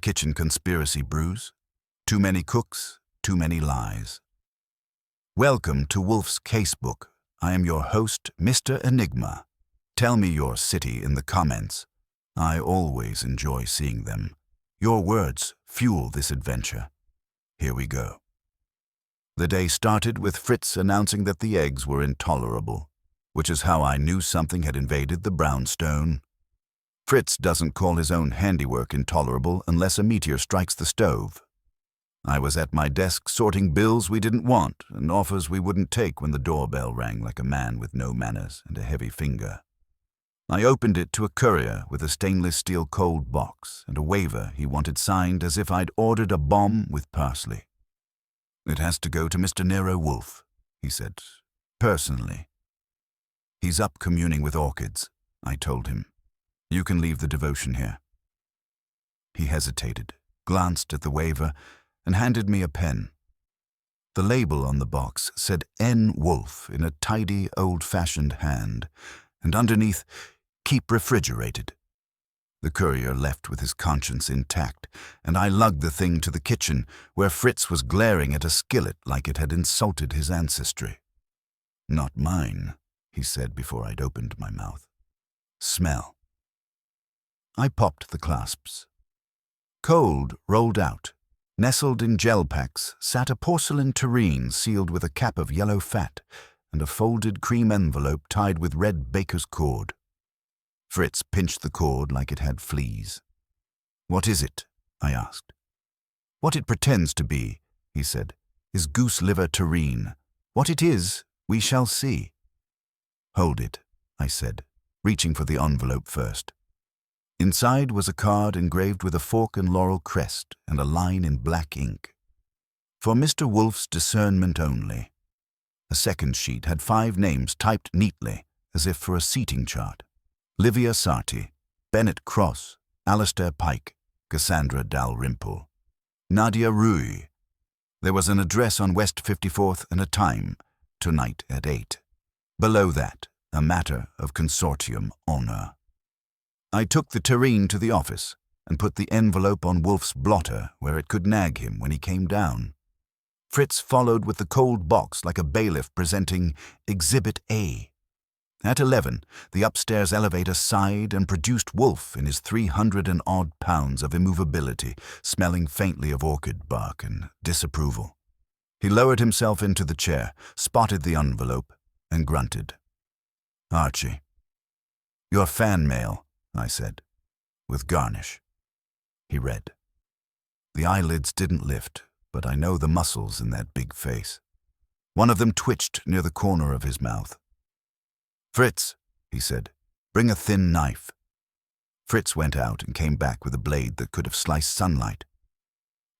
kitchen conspiracy brews. Too many cooks, too many lies. Welcome to Wolfe's Casebook. I am your host, Mr. Enigma. Tell me your city in the comments. I always enjoy seeing them. Your words fuel this adventure. Here we go. The day started with Fritz announcing that the eggs were intolerable, which is how I knew something had invaded the brownstone. Fritz doesn't call his own handiwork intolerable unless a meteor strikes the stove. I was at my desk sorting bills we didn't want and offers we wouldn't take when the doorbell rang like a man with no manners and a heavy finger. I opened it to a courier with a stainless steel cold box and a waiver he wanted signed as if I'd ordered a bomb with parsley. "It has to go to Mr. Nero Wolfe," he said, "personally." "He's up communing with orchids," I told him. "You can leave the devotion here." He hesitated, glanced at the waiver, and handed me a pen. The label on the box said N. Wolfe in a tidy, old-fashioned hand, and underneath, "Keep refrigerated." The courier left with his conscience intact, and I lugged the thing to the kitchen, where Fritz was glaring at a skillet like it had insulted his ancestry. "Not mine," he said before I'd opened my mouth. "Smell." I popped the clasps. Cold rolled out. Nestled in gel packs sat a porcelain tureen sealed with a cap of yellow fat and a folded cream envelope tied with red baker's cord. Fritz pinched the cord like it had fleas. "What is it?" I asked. "What it pretends to be," he said, "is goose liver terrine. What it is, we shall see." "Hold it," I said, reaching for the envelope first. Inside was a card engraved with a fork and laurel crest and a line in black ink. "For Mr. Wolfe's discernment only." A second sheet had 5 names typed neatly, as if for a seating chart. Livia Sarti, Bennett Cross, Alistair Pike, Cassandra Dalrymple, Nadia Rui. There was an address on West 54th and a time, tonight at 8. Below that, a matter of consortium honor. I took the terrine to the office and put the envelope on Wolfe's blotter where it could nag him when he came down. Fritz followed with the cold box like a bailiff presenting Exhibit A. At 11, the upstairs elevator sighed and produced Wolfe in his 300 and odd pounds of immovability, smelling faintly of orchid bark and disapproval. He lowered himself into the chair, spotted the envelope, and grunted. "Archie." "Your fan mail," I said, "with garnish." He read. The eyelids didn't lift, but I know the muscles in that big face. One of them twitched near the corner of his mouth. "Fritz," he said, "bring a thin knife." Fritz went out and came back with a blade that could have sliced sunlight.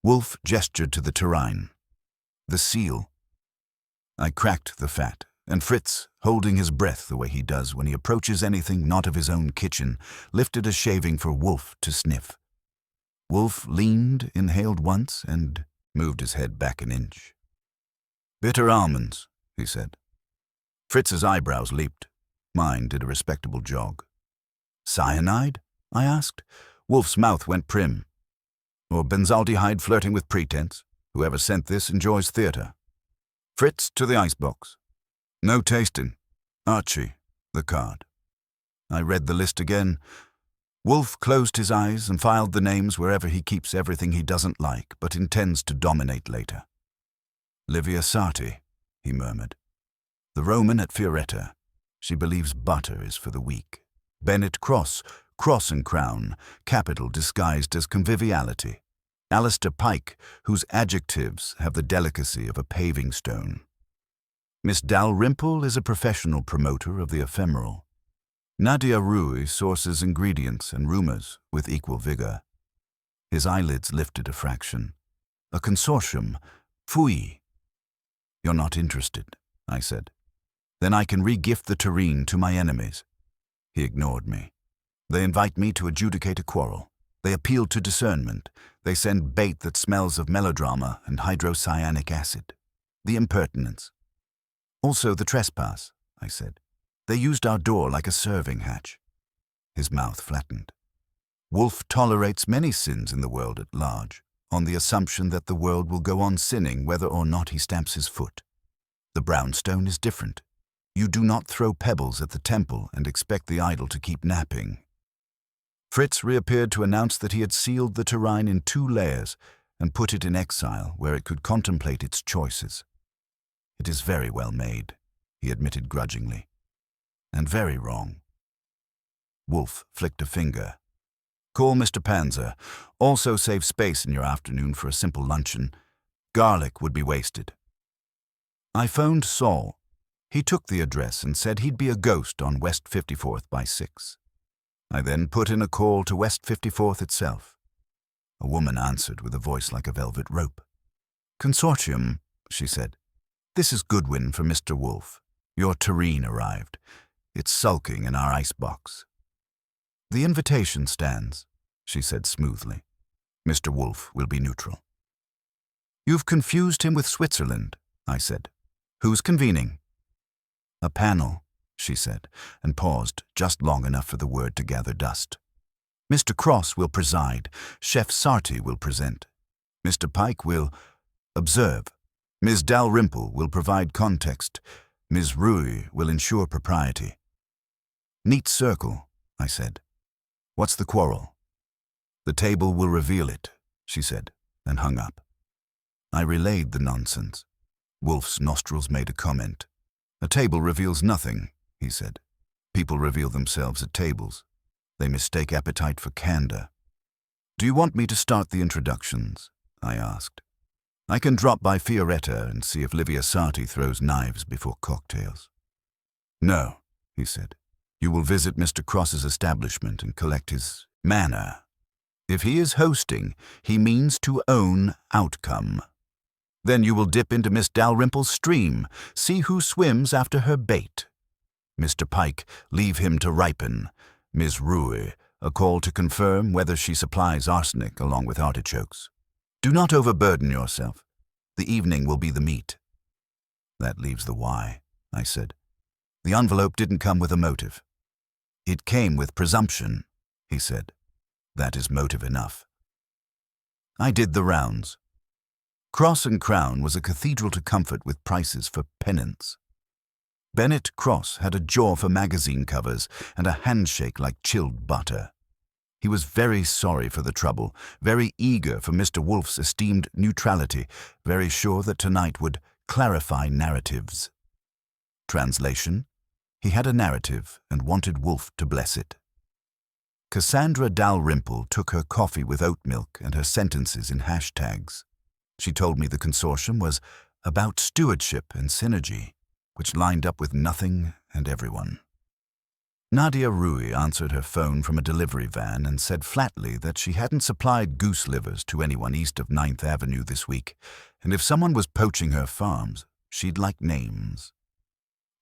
Wolfe gestured to the terrine. "The seal." I cracked the fat, and Fritz, holding his breath the way he does when he approaches anything not of his own kitchen, lifted a shaving for Wolfe to sniff. Wolfe leaned, inhaled once, and moved his head back an inch. "Bitter almonds," he said. Fritz's eyebrows leaped. Mine did a respectable jog. "Cyanide?" I asked. Wolfe's mouth went prim. "Or benzaldehyde flirting with pretense. Whoever sent this enjoys theater." Fritz to the icebox. "No tasting. Archie," the card. I read the list again. Wolfe closed his eyes and filed the names wherever he keeps everything he doesn't like but intends to dominate later. "Livia Sarti," he murmured. "The Roman at Fioretta. She believes butter is for the weak. Bennett Cross, cross and crown, capital disguised as conviviality. Alistair Pike, whose adjectives have the delicacy of a paving stone. Miss Dalrymple is a professional promoter of the ephemeral. Nadia Rui sources ingredients and rumors with equal vigor." His eyelids lifted a fraction. "A consortium. Fui." "You're not interested," I said. "Then I can re-gift the terrine to my enemies." He ignored me. "They invite me to adjudicate a quarrel. They appeal to discernment. They send bait that smells of melodrama and hydrocyanic acid. The impertinence. Also the trespass," I said. "They used our door like a serving hatch." His mouth flattened. Wolfe tolerates many sins in the world at large, on the assumption that the world will go on sinning whether or not he stamps his foot. The brownstone is different. You do not throw pebbles at the temple and expect the idol to keep napping. Fritz reappeared to announce that he had sealed the terrain in 2 layers and put it in exile where it could contemplate its choices. It is very well made, he admitted grudgingly, and very wrong. Wolfe flicked a finger. Call Mr. Panzer. Also save space in your afternoon for a simple luncheon. Garlic would be wasted. I phoned Saul. He took the address and said he'd be a ghost on West 54th by 6. I then put in a call to West 54th itself. A woman answered with a voice like a velvet rope. Consortium, she said. This is Goodwin for Mr. Wolfe. Your terrine arrived. It's sulking in our icebox. The invitation stands, she said smoothly. Mr. Wolfe will be neutral. You've confused him with Switzerland, I said. Who's convening? A panel, she said, and paused just long enough for the word to gather dust. Mr. Cross will preside. Chef Sarti will present. Mr. Pike will observe. Ms. Dalrymple will provide context. Ms. Rui will ensure propriety. Neat circle, I said. What's the quarrel? The table will reveal it, she said, and hung up. I relayed the nonsense. Wolfe's nostrils made a comment. A table reveals nothing, he said. People reveal themselves at tables. They mistake appetite for candor. Do you want me to start the introductions? I asked. I can drop by Fioretta and see if Livia Sarti throws knives before cocktails. No, he said. You will visit Mr. Cross's establishment and collect his manner. If he is hosting, he means to own outcome. Then you will dip into Miss Dalrymple's stream, see who swims after her bait. Mr. Pike, leave him to ripen. Ms. Rui, a call to confirm whether she supplies arsenic along with artichokes. Do not overburden yourself. The evening will be the meat. That leaves the why, I said. The envelope didn't come with a motive. It came with presumption, he said. That is motive enough. I did the rounds. Cross and Crown was a cathedral to comfort with prices for penance. Bennett Cross had a jaw for magazine covers and a handshake like chilled butter. He was very sorry for the trouble, very eager for Mr. Wolfe's esteemed neutrality, very sure that tonight would clarify narratives. Translation: he had a narrative and wanted Wolfe to bless it. Cassandra Dalrymple took her coffee with oat milk and her sentences in hashtags. She told me the consortium was about stewardship and synergy, which lined up with nothing and everyone. Nadia Rui answered her phone from a delivery van and said flatly that she hadn't supplied goose livers to anyone east of 9th Avenue this week, and if someone was poaching her farms, she'd like names.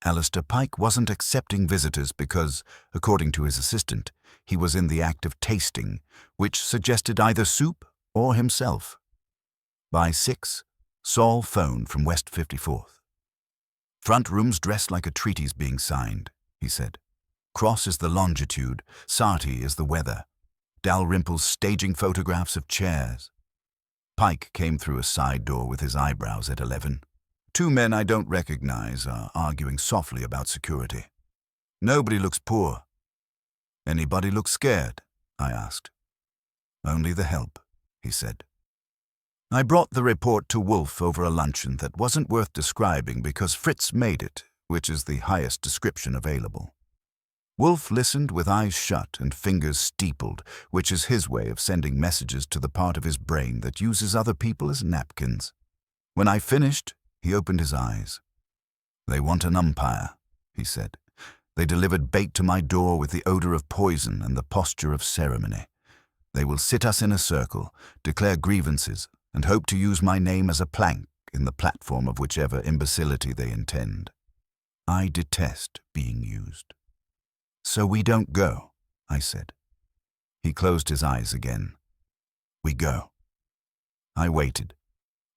Alistair Pike wasn't accepting visitors because, according to his assistant, he was in the act of tasting, which suggested either soup or himself. By 6, Saul phoned from West 54th. Front room's dressed like a treaty's being signed, he said. Cross is the longitude, Sarti is the weather. Dalrymple's staging photographs of chairs. Pike came through a side door with his eyebrows at 11. 2 men I don't recognize are arguing softly about security. Nobody looks poor. Anybody look scared? I asked. Only the help, he said. I brought the report to Wolfe over a luncheon that wasn't worth describing because Fritz made it, which is the highest description available. Wolfe listened with eyes shut and fingers steepled, which is his way of sending messages to the part of his brain that uses other people as napkins. When I finished, he opened his eyes. They want an umpire, he said. They delivered bait to my door with the odor of poison and the posture of ceremony. They will sit us in a circle, declare grievances, and hope to use my name as a plank in the platform of whichever imbecility they intend. I detest being used. So we don't go, I said. He closed his eyes again. We go. I waited,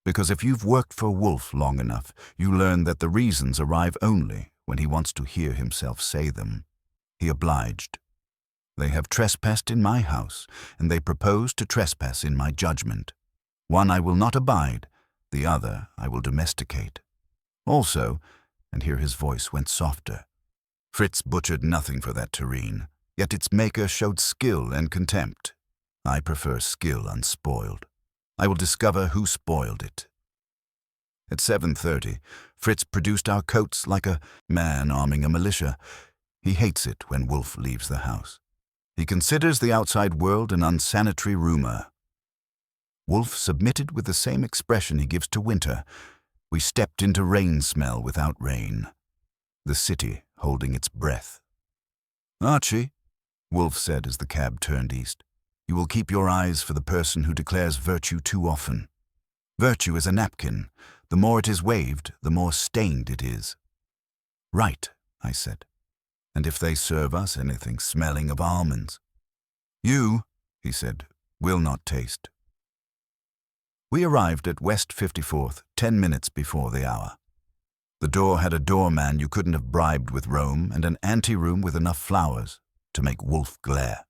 because if you've worked for Wolfe long enough, you learn that the reasons arrive only when he wants to hear himself say them. He obliged. They have trespassed in my house, and they propose to trespass in my judgment. One I will not abide, the other I will domesticate. Also," and here his voice went softer, "Fritz butchered nothing for that terrine, yet its maker showed skill and contempt. I prefer skill unspoiled. I will discover who spoiled it." At 7:30, Fritz produced our coats like a man arming a militia. He hates it when Wolfe leaves the house. He considers the outside world an unsanitary rumor. Wolfe submitted with the same expression he gives to winter. We stepped into rain smell without rain. The city holding its breath. "Archie," Wolfe said as the cab turned east, "you will keep your eyes for the person who declares virtue too often. Virtue is a napkin. The more it is waved, the more stained it is." "Right," I said. "And if they serve us anything smelling of almonds?" "You," he said, "will not taste." We arrived at West 54th 10 minutes before the hour. The door had a doorman you couldn't have bribed with Rome and an anteroom with enough flowers to make Wolfe glare.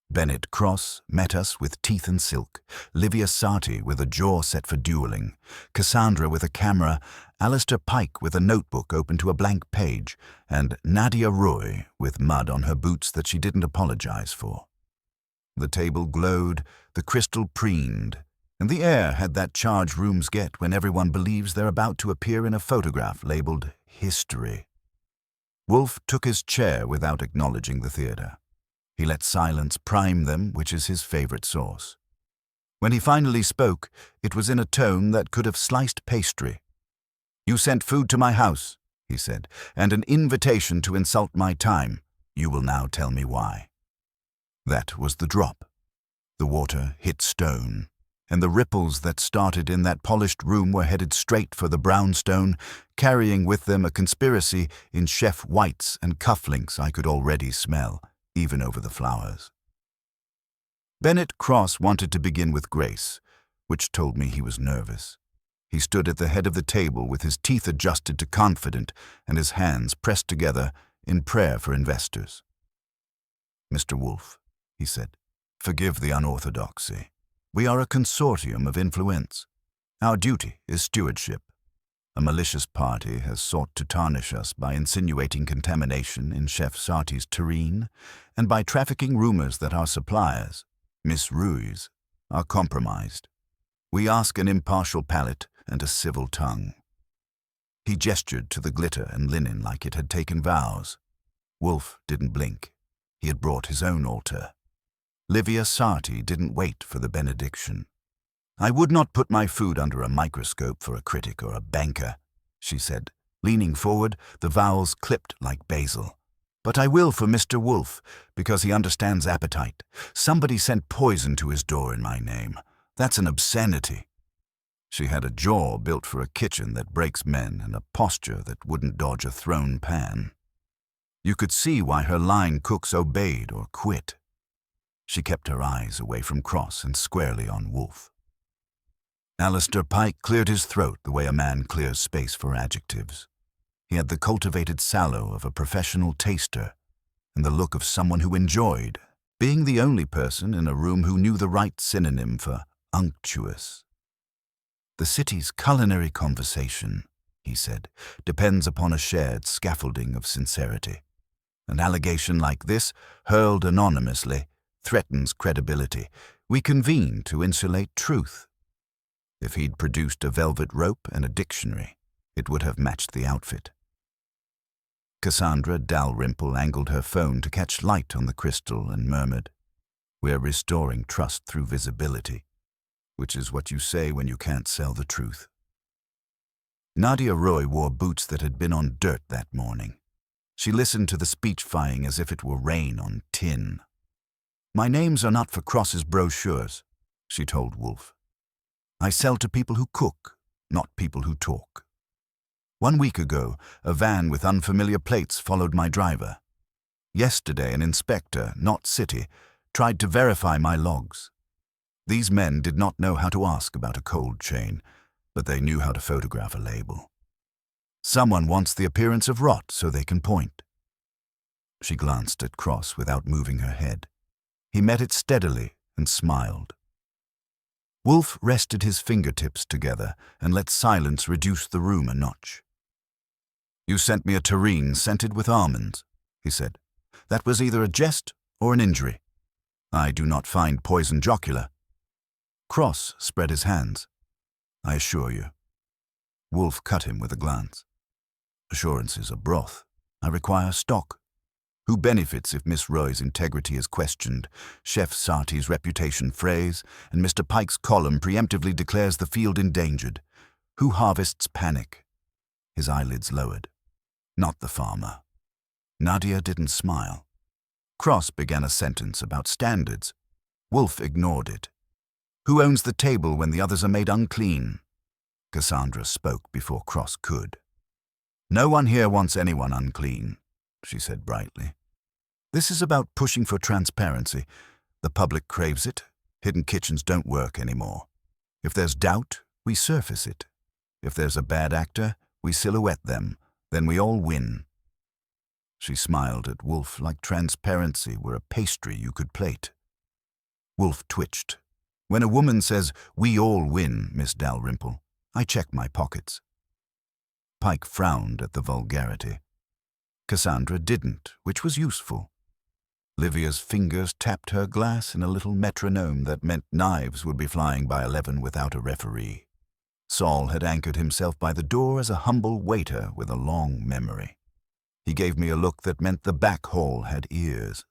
Bennett Cross met us with teeth and silk, Livia Sarti with a jaw set for dueling, Cassandra with a camera, Alistair Pike with a notebook open to a blank page, and Nadia Roy with mud on her boots that she didn't apologize for. The table glowed, the crystal preened, and the air had that charge rooms get when everyone believes they're about to appear in a photograph labeled History. Wolfe took his chair without acknowledging the theater. He let silence prime them, which is his favorite sauce. When he finally spoke, it was in a tone that could have sliced pastry. "You sent food to my house," he said, "and an invitation to insult my time. You will now tell me why." That was the drop. The water hit stone, and the ripples that started in that polished room were headed straight for the brownstone, carrying with them a conspiracy in chef whites and cufflinks I could already smell, even over the flowers. Bennett Cross wanted to begin with grace, which told me he was nervous. He stood at the head of the table with his teeth adjusted to confident and his hands pressed together in prayer for investors. "Mr. Wolfe," he said, "forgive the unorthodoxy. We are a consortium of influence. Our duty is stewardship. A malicious party has sought to tarnish us by insinuating contamination in Chef Sarti's terrine and by trafficking rumors that our suppliers, Miss Ruiz, are compromised. We ask an impartial palate and a civil tongue." He gestured to the glitter and linen like it had taken vows. Wolfe didn't blink. He had brought his own altar. Livia Sarti didn't wait for the benediction. "I would not put my food under a microscope for a critic or a banker," she said, leaning forward, the vowels clipped like basil. "But I will for Mr. Wolfe, because he understands appetite. Somebody sent poison to his door in my name. That's an obscenity." She had a jaw built for a kitchen that breaks men and a posture that wouldn't dodge a thrown pan. You could see why her line cooks obeyed or quit. She kept her eyes away from Cross and squarely on Wolfe. Alistair Pike cleared his throat the way a man clears space for adjectives. He had the cultivated sallow of a professional taster and the look of someone who enjoyed, being the only person in a room who knew the right synonym for unctuous. "The city's culinary conversation," he said, "depends upon a shared scaffolding of sincerity. An allegation like this, hurled anonymously, threatens credibility. We convene to insulate truth. If he'd produced a velvet rope and a dictionary, it would have matched the outfit." Cassandra Dalrymple angled her phone to catch light on the crystal and murmured, "We're restoring trust through visibility, which is what you say when you can't sell the truth." Nadia Roy wore boots that had been on dirt that morning. She listened to the speechifying as if it were rain on tin. "My names are not for Cross's brochures," she told Wolfe. "I sell to people who cook, not people who talk. 1 week ago, a van with unfamiliar plates followed my driver. Yesterday, an inspector, not city, tried to verify my logs. These men did not know how to ask about a cold chain, but they knew how to photograph a label. Someone wants the appearance of rot so they can point. She glanced at Cross without moving her head. He met it steadily and smiled. Wolfe rested his fingertips together and let silence reduce the room a notch. "You sent me a terrine scented with almonds," he said. "That was either a jest or an injury. I do not find poison jocular." Cross spread his hands. "I assure you." Wolfe cut him with a glance. "Assurances are broth. I require stock. Who benefits if Miss Roy's integrity is questioned, Chef Sarti's reputation frays, and Mr. Pike's column preemptively declares the field endangered? Who harvests panic?" His eyelids lowered. "Not the farmer." Nadia didn't smile. Cross began a sentence about standards. Wolfe ignored it. "Who owns the table when the others are made unclean?" Cassandra spoke before Cross could. "No one here wants anyone unclean," she said brightly. "This is about pushing for transparency. The public craves it. Hidden kitchens don't work anymore. If there's doubt, we surface it. If there's a bad actor, we silhouette them. Then we all win." She smiled at Wolfe like transparency were a pastry you could plate. Wolfe twitched. "When a woman says, 'We all win,' Miss Dalrymple, I check my pockets." Pike frowned at the vulgarity. Cassandra didn't, which was useful. Livia's fingers tapped her glass in a little metronome that meant knives would be flying by 11 without a referee. Saul had anchored himself by the door as a humble waiter with a long memory. He gave me a look that meant the back hall had ears.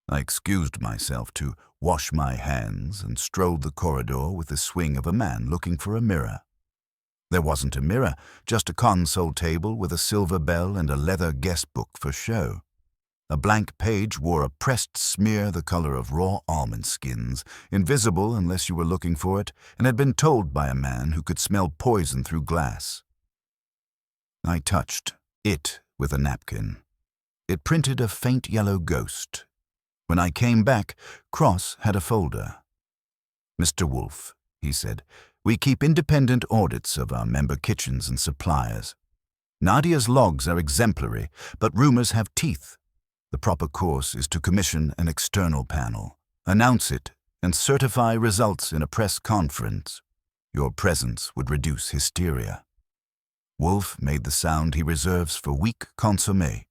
I excused myself to wash my hands and strolled the corridor with the swing of a man looking for a mirror. There wasn't a mirror, just a console table with a silver bell and a leather guest book for show. A blank page wore a pressed smear the color of raw almond skins, invisible unless you were looking for it, and had been told by a man who could smell poison through glass. I touched it with a napkin. It printed a faint yellow ghost. When I came back, Cross had a folder. "Mr. Wolfe," he said, "we keep independent audits of our member kitchens and suppliers. Nadia's logs are exemplary, but rumors have teeth. The proper course is to commission an external panel, announce it, and certify results in a press conference. Your presence would reduce hysteria." Wolfe made the sound he reserves for weak consommé.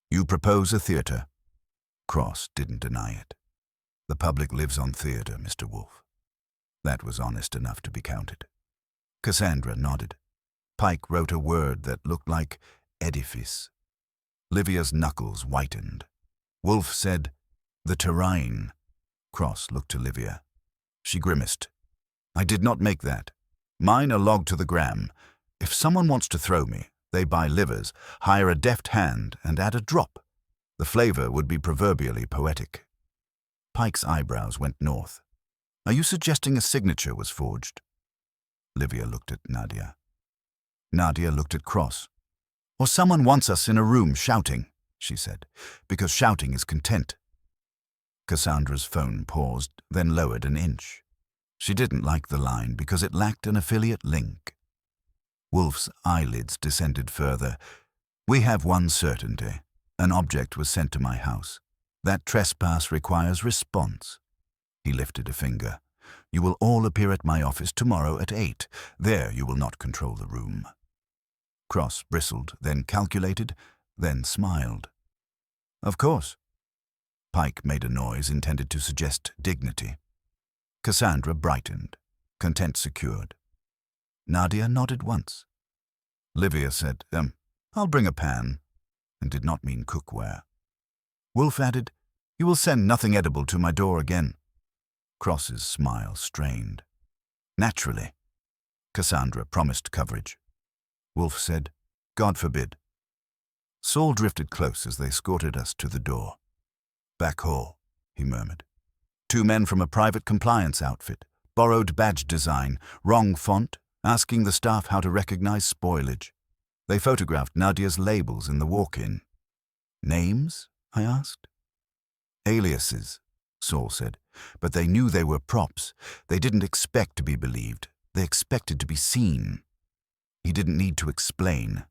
"You propose a theatre." Cross didn't deny it. "The public lives on theatre, Mr. Wolfe." That was honest enough to be counted. Cassandra nodded. Pike wrote a word that looked like edifice. Livia's knuckles whitened. Wolfe said, "The terrine." Cross looked to Livia. She grimaced. "I did not make that. Mine are logged to the gram. If someone wants to throw me, they buy livers, hire a deft hand, and add a drop. The flavor would be proverbially poetic." Pike's eyebrows went north. "Are you suggesting a signature was forged?" Livia looked at Nadia. Nadia looked at Cross. "Or someone wants us in a room shouting," she said, "because shouting is content." Cassandra's phone paused, then lowered an inch. She didn't like the line because it lacked an affiliate link. Wolfe's eyelids descended further. "We have one certainty. An object was sent to my house. That trespass requires response." He lifted a finger. "You will all appear at my office tomorrow at 8. There you will not control the room." Cross bristled, then calculated, then smiled. "Of course." Pike made a noise intended to suggest dignity. Cassandra brightened, content secured. Nadia nodded once. Livia said, "I'll bring a pan," and did not mean cookware. Wolfe added, "You will send nothing edible to my door again." Cross's smile strained. "Naturally." Cassandra promised coverage. Wolfe said, "God forbid." Saul drifted close as they escorted us to the door. "Back hall," he murmured. "Two men from a private compliance outfit, borrowed badge design, wrong font, asking the staff how to recognize spoilage. They photographed Nadia's labels in the walk-in." "Names?" I asked. "Aliases," Saul said, "but they knew they were props. They didn't expect to be believed. They expected to be seen." He didn't need to explain.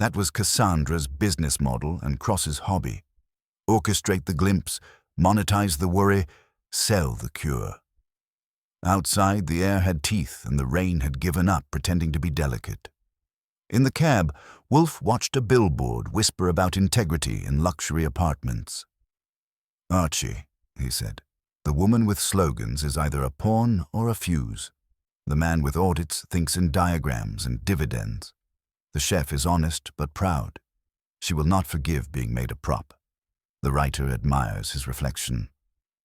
That was Cassandra's business model and Cross's hobby. Orchestrate the glimpse, monetize the worry, sell the cure. Outside, the air had teeth and the rain had given up pretending to be delicate. In the cab, Wolfe watched a billboard whisper about integrity in luxury apartments. "Archie," he said, "the woman with slogans is either a pawn or a fuse. The man with audits thinks in diagrams and dividends. The chef is honest but proud. She will not forgive being made a prop. The writer admires his reflection.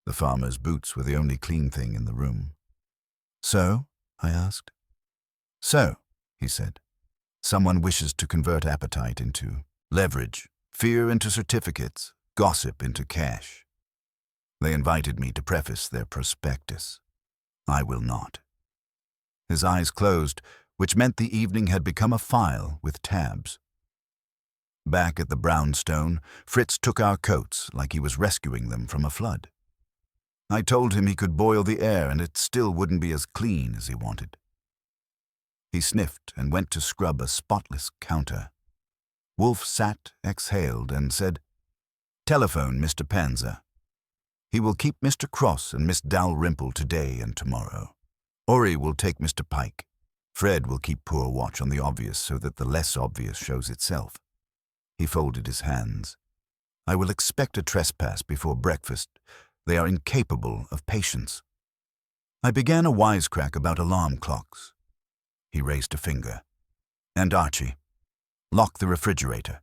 The farmer's boots were the only clean thing in the room." "So?" I asked. "So," he said, "someone wishes to convert appetite into leverage, fear into certificates, gossip into cash. They invited me to preface their prospectus. I will not." His eyes closed, which meant the evening had become a file with tabs. Back at the brownstone, Fritz took our coats like he was rescuing them from a flood. I told him he could boil the air and it still wouldn't be as clean as he wanted. He sniffed and went to scrub a spotless counter. Wolfe sat, exhaled, and said, "Telephone Mr. Panzer. He will keep Mr. Cross and Miss Dalrymple today and tomorrow. Ori will take Mr. Pike. Fred will keep poor watch on the obvious so that the less obvious shows itself." He folded his hands. "I will expect a trespass before breakfast. They are incapable of patience." I began a wisecrack about alarm clocks. He raised a finger. "And Archie, lock the refrigerator."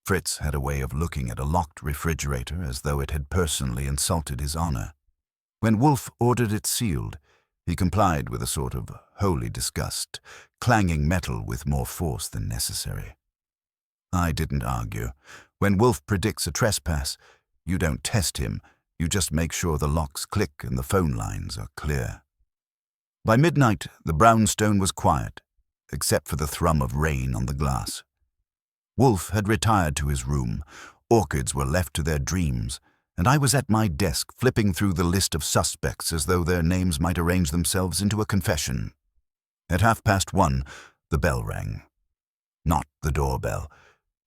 Fritz had a way of looking at a locked refrigerator as though it had personally insulted his honor. When Wolfe ordered it sealed, he complied with a sort of holy disgust, clanging metal with more force than necessary. I didn't argue. When Wolfe predicts a trespass, you don't test him, you just make sure the locks click and the phone lines are clear. By midnight, the brownstone was quiet, except for the thrum of rain on the glass. Wolfe had retired to his room, orchids were left to their dreams, and I was at my desk flipping through the list of suspects as though their names might arrange themselves into a confession. At 1:30, the bell rang. Not the doorbell,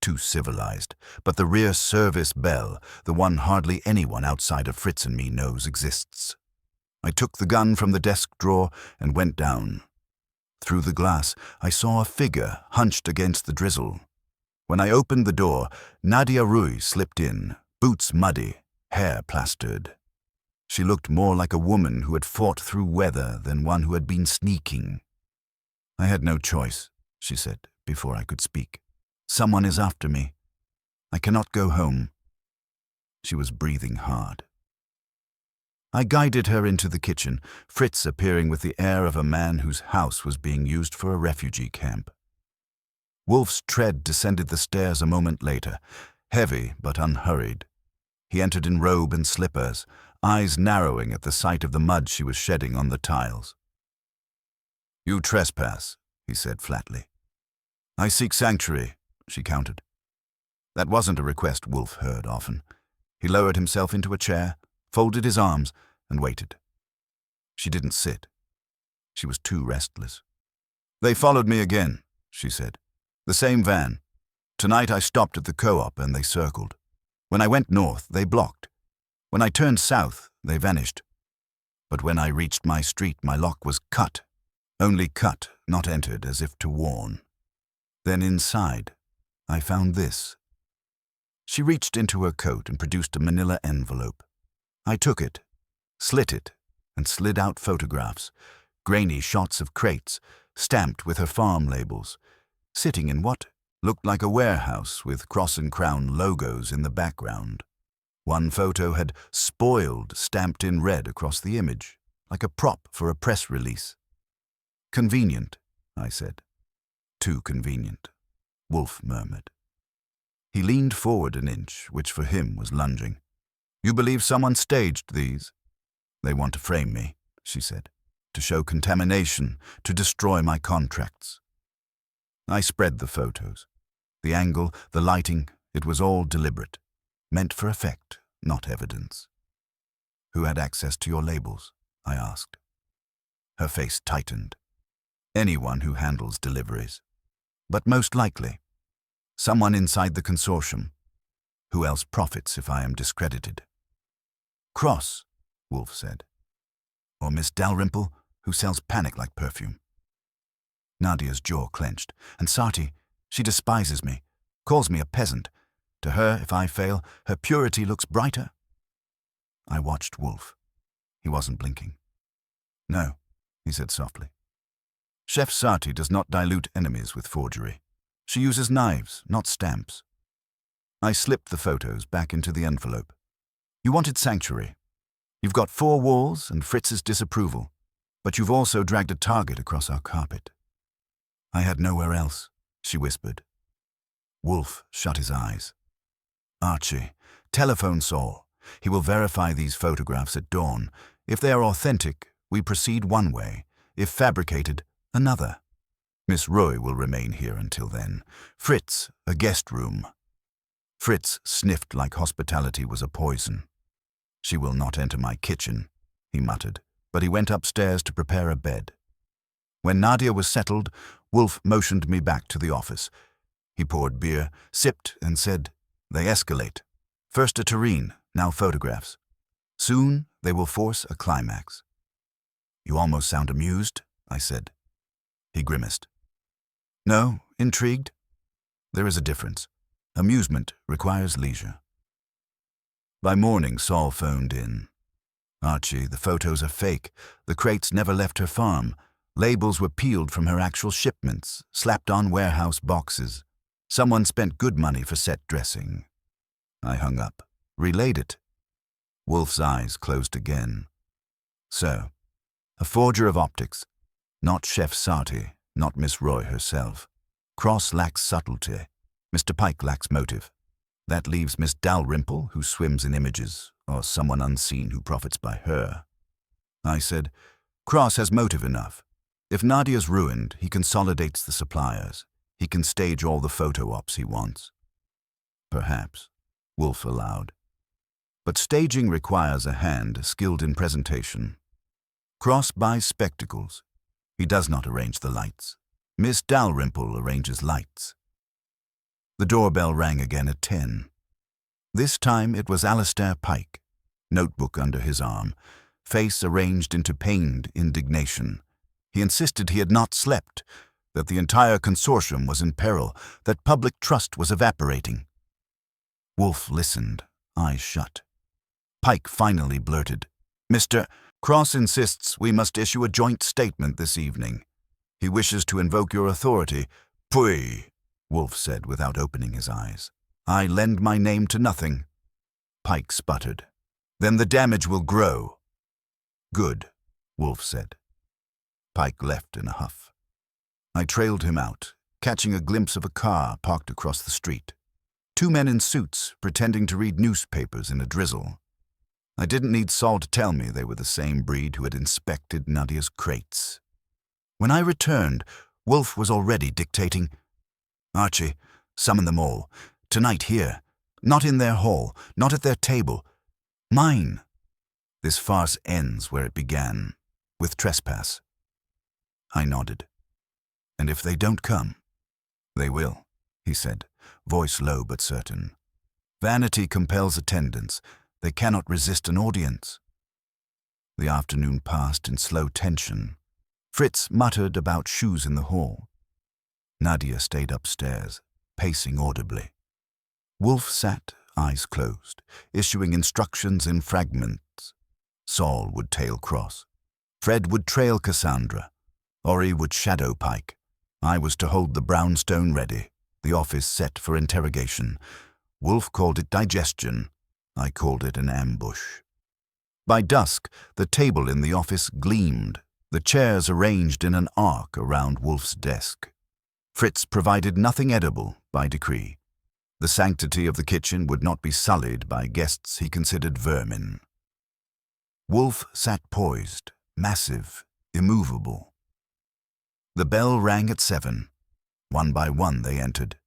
too civilized, but the rear service bell, the one hardly anyone outside of Fritz and me knows exists. I took the gun from the desk drawer and went down. Through the glass, I saw a figure hunched against the drizzle. When I opened the door, Nadia Rui slipped in, boots muddy, hair plastered. She looked more like a woman who had fought through weather than one who had been sneaking. "I had no choice," she said, before I could speak. "Someone is after me. I cannot go home." She was breathing hard. I guided her into the kitchen, Fritz appearing with the air of a man whose house was being used for a refugee camp. Wolfe's tread descended the stairs a moment later, heavy but unhurried. He entered in robe and slippers, eyes narrowing at the sight of the mud she was shedding on the tiles. "You trespass," he said flatly. "I seek sanctuary," she countered. That wasn't a request Wolfe heard often. He lowered himself into a chair, folded his arms, and waited. She didn't sit. She was too restless. "They followed me again," she said. "The same van. Tonight I stopped at the co-op and they circled. When I went north, they blocked. When I turned south, they vanished. But when I reached my street, my lock was cut. Only cut, not entered, as if to warn. Then inside, I found this." She reached into her coat and produced a manila envelope. I took it, slit it, and slid out photographs, grainy shots of crates, stamped with her farm labels, sitting in what looked like a warehouse with Cross and Crown logos in the background. One photo had "spoiled" stamped in red across the image, like a prop for a press release. "Convenient," I said. "Too convenient," Wolfe murmured. He leaned forward an inch, which for him was lunging. "You believe someone staged these?" "They want to frame me," she said, "to show contamination, to destroy my contracts." I spread the photos. The angle, the lighting, it was all deliberate, meant for effect, not evidence. "Who had access to your labels?" I asked. Her face tightened. "Anyone who handles deliveries. But most likely," Someone inside the consortium. Who else profits if I am discredited? Cross, Wolfe said. Or Miss Dalrymple, who sells panic like perfume. Nadia's jaw clenched. And Sati, she despises me, calls me a peasant. To her, if I fail, her purity looks brighter. I watched Wolfe. He wasn't blinking. No, he said softly. Chef Sati does not dilute enemies with forgery. She uses knives, not stamps. I slipped the photos back into the envelope. You wanted sanctuary. You've got 4 walls and Fritz's disapproval, but you've also dragged a target across our carpet. I had nowhere else, she whispered. Wolfe shut his eyes. Archie, telephone Saul. He will verify these photographs at dawn. If they are authentic, we proceed one way. If fabricated, another. Miss Roy will remain here until then. Fritz, a guest room. Fritz sniffed like hospitality was a poison. She will not enter my kitchen, he muttered, but he went upstairs to prepare a bed. When Nadia was settled, Wolfe motioned me back to the office. He poured beer, sipped, and said, They escalate. First a tureen, now photographs. Soon they will force a climax. You almost sound amused, I said. He grimaced. No, intrigued? There is a difference. Amusement requires leisure. By morning, Saul phoned in. Archie, the photos are fake. The crates never left her farm. Labels were peeled from her actual shipments, slapped on warehouse boxes. Someone spent good money for set dressing. I hung up, relayed it. Wolfe's eyes closed again. So, a forger of optics. Not Chef Sati, not Miss Roy herself. Cross lacks subtlety. Mr. Pike lacks motive. That leaves Miss Dalrymple, who swims in images, or someone unseen who profits by her. I said, Cross has motive enough. If Nadia's ruined, he consolidates the suppliers. He can stage all the photo ops he wants. Perhaps, Wolfe allowed. But staging requires a hand skilled in presentation. Cross buys spectacles. He does not arrange the lights. Miss Dalrymple arranges lights. The doorbell rang again at 10. This time it was Alistair Pike, notebook under his arm, face arranged into pained indignation. He insisted he had not slept, that the entire consortium was in peril, that public trust was evaporating. Wolfe listened, eyes shut. Pike finally blurted, Mr. Cross insists we must issue a joint statement this evening. He wishes to invoke your authority. Pui, Wolfe said without opening his eyes. I lend my name to nothing. Pike sputtered. Then the damage will grow. Good, Wolfe said. Pike left in a huff. I trailed him out, catching a glimpse of a car parked across the street. 2 men in suits pretending to read newspapers in a drizzle. I didn't need Saul to tell me they were the same breed who had inspected Nadia's crates. When I returned, Wolfe was already dictating, Archie, summon them all. Tonight here. Not in their hall, not at their table. Mine. This farce ends where it began, with trespass. I nodded. And if they don't come? They will, he said, voice low but certain. Vanity compels attendance. They cannot resist an audience. The afternoon passed in slow tension. Fritz muttered about shoes in the hall. Nadia stayed upstairs, pacing audibly. Wolfe sat, eyes closed, issuing instructions in fragments. Saul would tail Cross. Fred would trail Cassandra. Ori would shadow Pike. I was to hold the brownstone ready, the office set for interrogation. Wolfe called it digestion. I called it an ambush. By dusk, the table in the office gleamed, the chairs arranged in an arc around Wolfe's desk. Fritz provided nothing edible by decree. The sanctity of the kitchen would not be sullied by guests he considered vermin. Wolfe sat poised, massive, immovable. The bell rang at 7. One by one they entered.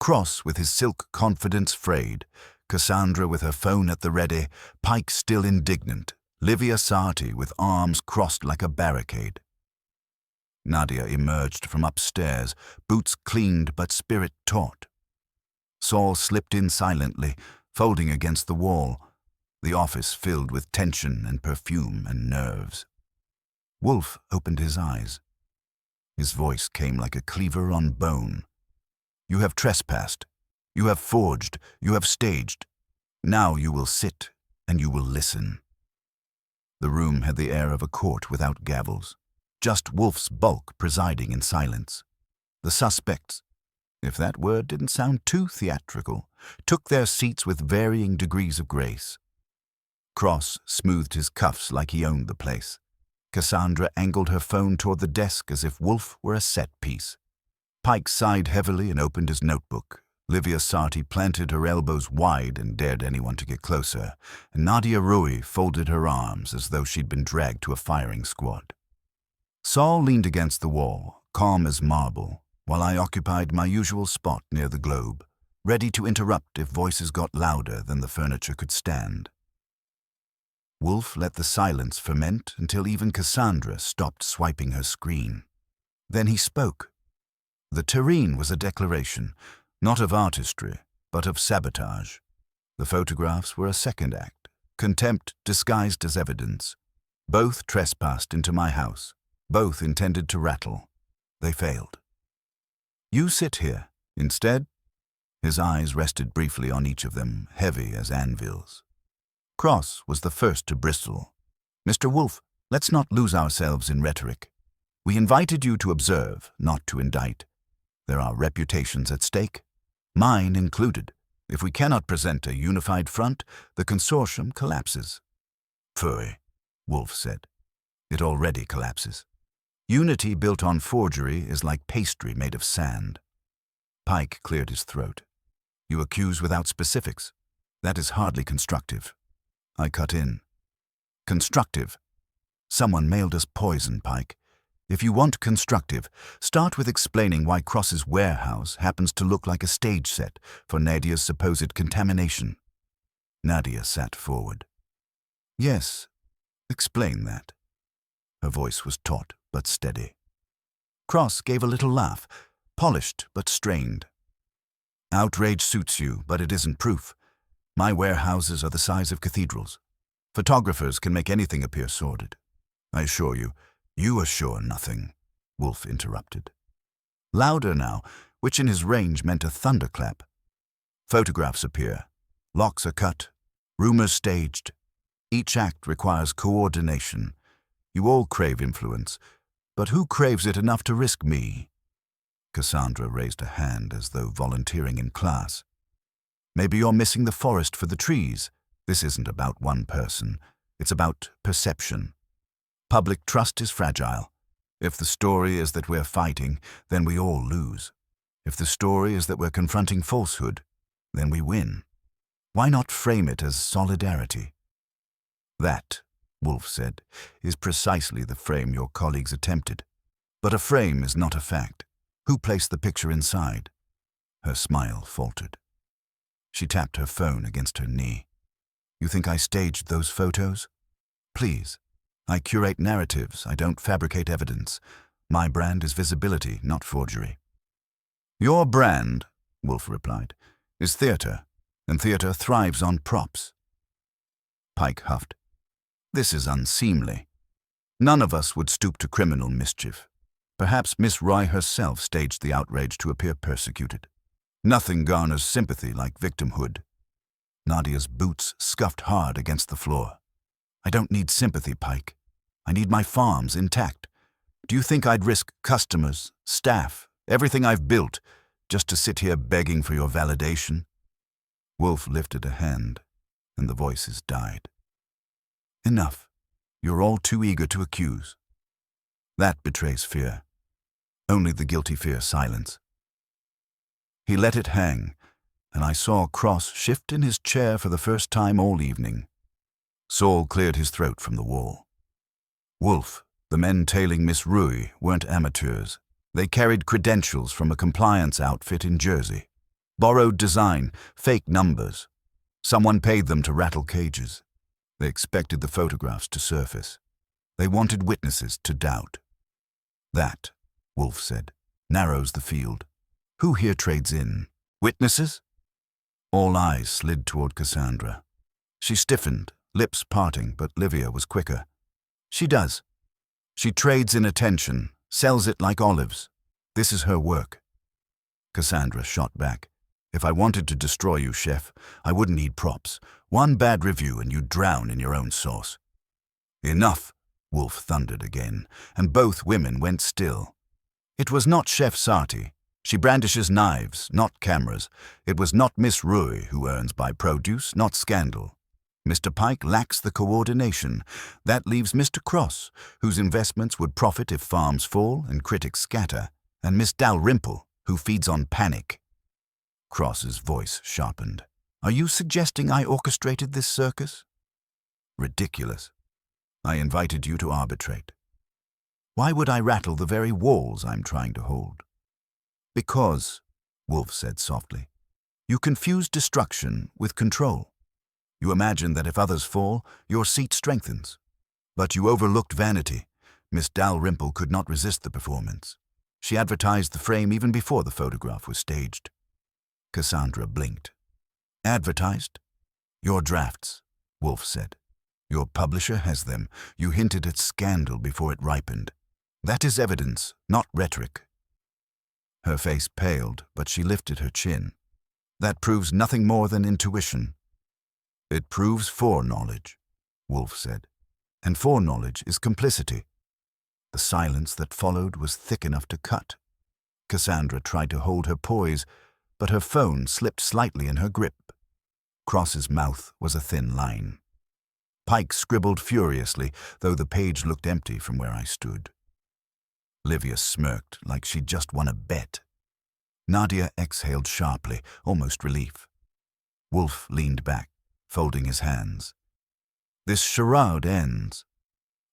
Cross with his silk confidence frayed, Cassandra with her phone at the ready, Pike still indignant, Livia Sati with arms crossed like a barricade. Nadia emerged from upstairs, boots cleaned but spirit taut. Saul slipped in silently, folding against the wall, the office filled with tension and perfume and nerves. Wolfe opened his eyes. His voice came like a cleaver on bone. "You have trespassed. You have forged. You have staged. Now you will sit and you will listen." The room had the air of a court without gavels, just Wolfe's bulk presiding in silence. The suspects, if that word didn't sound too theatrical, took their seats with varying degrees of grace. Cross smoothed his cuffs like he owned the place. Cassandra angled her phone toward the desk as if Wolfe were a set piece. Pike sighed heavily and opened his notebook. Livia Sarti planted her elbows wide and dared anyone to get closer, and Nadia Rui folded her arms as though she'd been dragged to a firing squad. Saul leaned against the wall, calm as marble, while I occupied my usual spot near the globe, ready to interrupt if voices got louder than the furniture could stand. Wolfe let the silence ferment until even Cassandra stopped swiping her screen. Then he spoke. The terrine was a declaration, not of artistry, but of sabotage. The photographs were a second act, contempt disguised as evidence. Both trespassed into my house. Both intended to rattle. They failed. "You sit here, instead." His eyes rested briefly on each of them, heavy as anvils. Cross was the first to bristle. "Mr. Wolfe, let's not lose ourselves in rhetoric. We invited you to observe, not to indict. There are reputations at stake, mine included. If we cannot present a unified front, the consortium collapses." "Phooey," Wolfe said. "It already collapses. Unity built on forgery is like pastry made of sand." Pike cleared his throat. "You accuse without specifics. That is hardly constructive." I cut in. "Constructive. Someone mailed us poison, Pike. If you want constructive, start with explaining why Cross's warehouse happens to look like a stage set for Nadia's supposed contamination." Nadia sat forward. "Yes, explain that." Her voice was taut but steady. Cross gave a little laugh, polished but strained. "Outrage suits you, but it isn't proof. My warehouses are the size of cathedrals. Photographers can make anything appear sordid. I assure you, you assure nothing," Wolfe interrupted. Louder now, which in his range meant a thunderclap. "Photographs appear. Locks are cut. Rumors staged. Each act requires coordination. You all crave influence, but who craves it enough to risk me?" Cassandra raised a hand as though volunteering in class. "Maybe you're missing the forest for the trees. This isn't about one person. It's about perception. Public trust is fragile. If the story is that we're fighting, then we all lose. If the story is that we're confronting falsehood, then we win. Why not frame it as solidarity?" "That," Wolfe said, "is precisely the frame your colleagues attempted. But a frame is not a fact. Who placed the picture inside?" Her smile faltered. She tapped her phone against her knee. "You think I staged those photos? Please. I curate narratives. I don't fabricate evidence. My brand is visibility, not forgery." "Your brand," Wolfe replied, "is theater, and theater thrives on props." Pike huffed. "This is unseemly. None of us would stoop to criminal mischief. Perhaps Miss Roy herself staged the outrage to appear persecuted. Nothing garners sympathy like victimhood." Nadia's boots scuffed hard against the floor. "I don't need sympathy, Pike. I need my farms intact. Do you think I'd risk customers, staff, everything I've built, just to sit here begging for your validation?" Wolfe lifted a hand, and the voices died. "Enough. You're all too eager to accuse. That betrays fear. Only the guilty fear silence." He let it hang, and I saw Cross shift in his chair for the first time all evening. Saul cleared his throat from the wall. "Wolfe, the men tailing Miss Rui weren't amateurs. They carried credentials from a compliance outfit in Jersey. Borrowed design, fake numbers. Someone paid them to rattle cages. They expected the photographs to surface. They wanted witnesses to doubt. That," Wolfe said, "narrows the field. Who here trades in? Witnesses? All eyes slid toward Cassandra. She stiffened, lips parting, but Livia was quicker. She does. She trades in attention, sells it like olives. This is her work. Cassandra shot back. If I wanted to destroy you, chef, I wouldn't need props. One bad review and you'd drown in your own sauce. Enough, Wolfe thundered again, and both women went still. It was not Chef Sarti. She brandishes knives, not cameras. It was not Miss Ruy who earns by produce, not scandal. Mr. Pike lacks the coordination. That leaves Mr. Cross, whose investments would profit if farms fall and critics scatter, and Miss Dalrymple, who feeds on panic. Cross's voice sharpened. Are you suggesting I orchestrated this circus? Ridiculous. I invited you to arbitrate. Why would I rattle the very walls I'm trying to hold? Because, Wolfe said softly, you confuse destruction with control. You imagine that if others fall, your seat strengthens. But you overlooked vanity. Miss Dalrymple could not resist the performance. She advertised the frame even before the photograph was staged. Cassandra blinked. Advertised? Your drafts, Wolfe said. Your publisher has them. You hinted at scandal before it ripened. That is evidence, not rhetoric. Her face paled, but she lifted her chin. That proves nothing more than intuition. It proves foreknowledge, Wolfe said. And foreknowledge is complicity. The silence that followed was thick enough to cut. Cassandra tried to hold her poise, but her phone slipped slightly in her grip. Cross's mouth was a thin line. Pike scribbled furiously, though the page looked empty from where I stood. Livia smirked like she'd just won a bet. Nadia exhaled sharply, almost relief. Wolfe leaned back, folding his hands. This charade ends.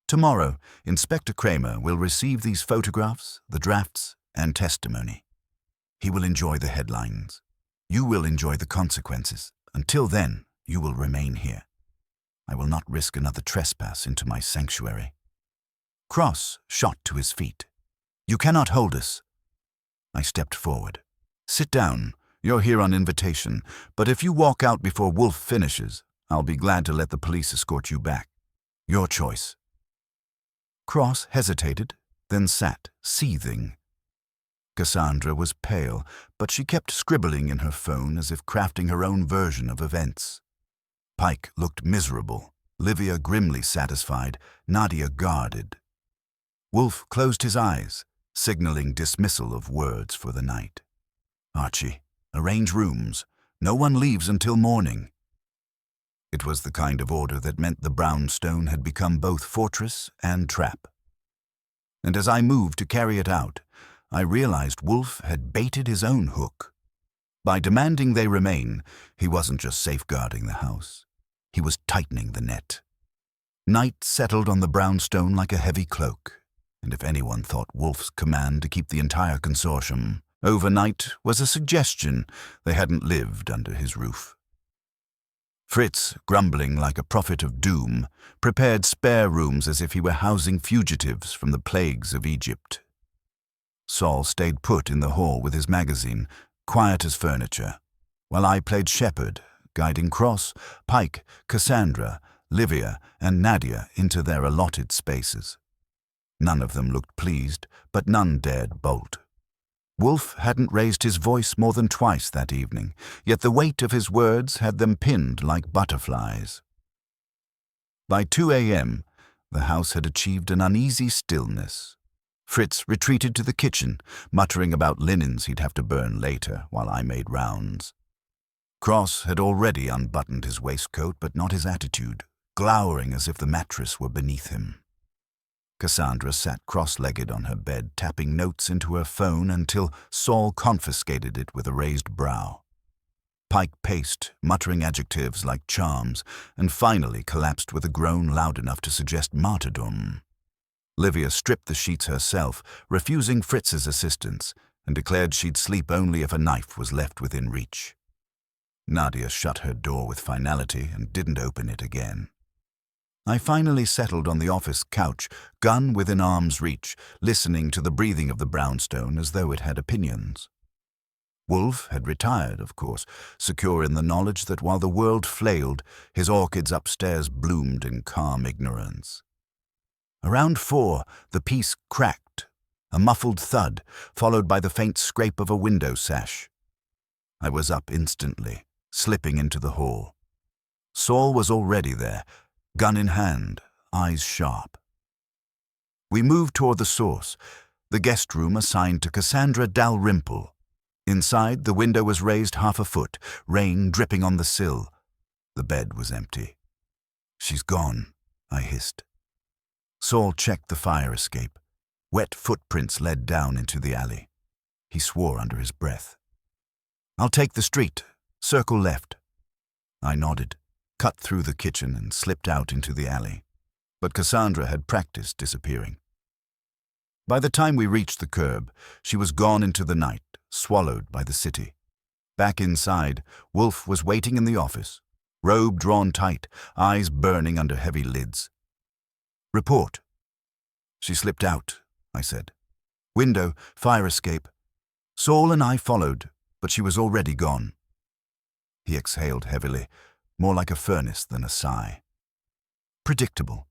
Tomorrow, Inspector Kramer will receive these photographs, the drafts, and testimony. He will enjoy the headlines. You will enjoy the consequences. Until then, you will remain here. I will not risk another trespass into my sanctuary. Cross shot to his feet. You cannot hold us. I stepped forward. Sit down. You're here on invitation, but if you walk out before Wolfe finishes, I'll be glad to let the police escort you back. Your choice. Cross hesitated, then sat, seething. Cassandra was pale, but she kept scribbling in her phone as if crafting her own version of events. Pike looked miserable, Livia grimly satisfied, Nadia guarded. Wolfe closed his eyes, signaling dismissal of words for the night. Archie, arrange rooms. No one leaves until morning. It was the kind of order that meant the brownstone had become both fortress and trap. And as I moved to carry it out, I realized Wolfe had baited his own hook. By demanding they remain, he wasn't just safeguarding the house. He was tightening the net. Night settled on the brownstone like a heavy cloak, and if anyone thought Wolfe's command to keep the entire consortium overnight was a suggestion, they hadn't lived under his roof. Fritz, grumbling like a prophet of doom, prepared spare rooms as if he were housing fugitives from the plagues of Egypt. Saul stayed put in the hall with his magazine, quiet as furniture, while I played shepherd, guiding Cross, Pike, Cassandra, Livia, and Nadia into their allotted spaces. None of them looked pleased, but none dared bolt. Wolfe hadn't raised his voice more than twice that evening, yet the weight of his words had them pinned like butterflies. By 2 a.m., the house had achieved an uneasy stillness. Fritz retreated to the kitchen, muttering about linens he'd have to burn later while I made rounds. Cross had already unbuttoned his waistcoat, but not his attitude, glowering as if the mattress were beneath him. Cassandra sat cross-legged on her bed, tapping notes into her phone until Saul confiscated it with a raised brow. Pike paced, muttering adjectives like charms, and finally collapsed with a groan loud enough to suggest martyrdom. Livia stripped the sheets herself, refusing Fritz's assistance, and declared she'd sleep only if a knife was left within reach. Nadia shut her door with finality and didn't open it again. I finally settled on the office couch, gun within arm's reach, listening to the breathing of the brownstone as though it had opinions. Wolfe had retired, of course, secure in the knowledge that while the world flailed, his orchids upstairs bloomed in calm ignorance. Around 4, the piece cracked, a muffled thud, followed by the faint scrape of a window sash. I was up instantly, slipping into the hall. Saul was already there, gun in hand, eyes sharp. We moved toward the source, the guest room assigned to Cassandra Dalrymple. Inside, the window was raised half a foot, rain dripping on the sill. The bed was empty. "She's gone," I hissed. Saul checked the fire escape. Wet footprints led down into the alley. He swore under his breath. "I'll take the street. Circle left." I nodded, cut through the kitchen and slipped out into the alley. But Cassandra had practiced disappearing. By the time we reached the curb, she was gone into the night, swallowed by the city. Back inside, Wolfe was waiting in the office, robe drawn tight, eyes burning under heavy lids. "Report." "She slipped out," I said. "Window, fire escape." Saul and I followed, but she was already gone. He exhaled heavily, more like a furnace than a sigh. Predictable.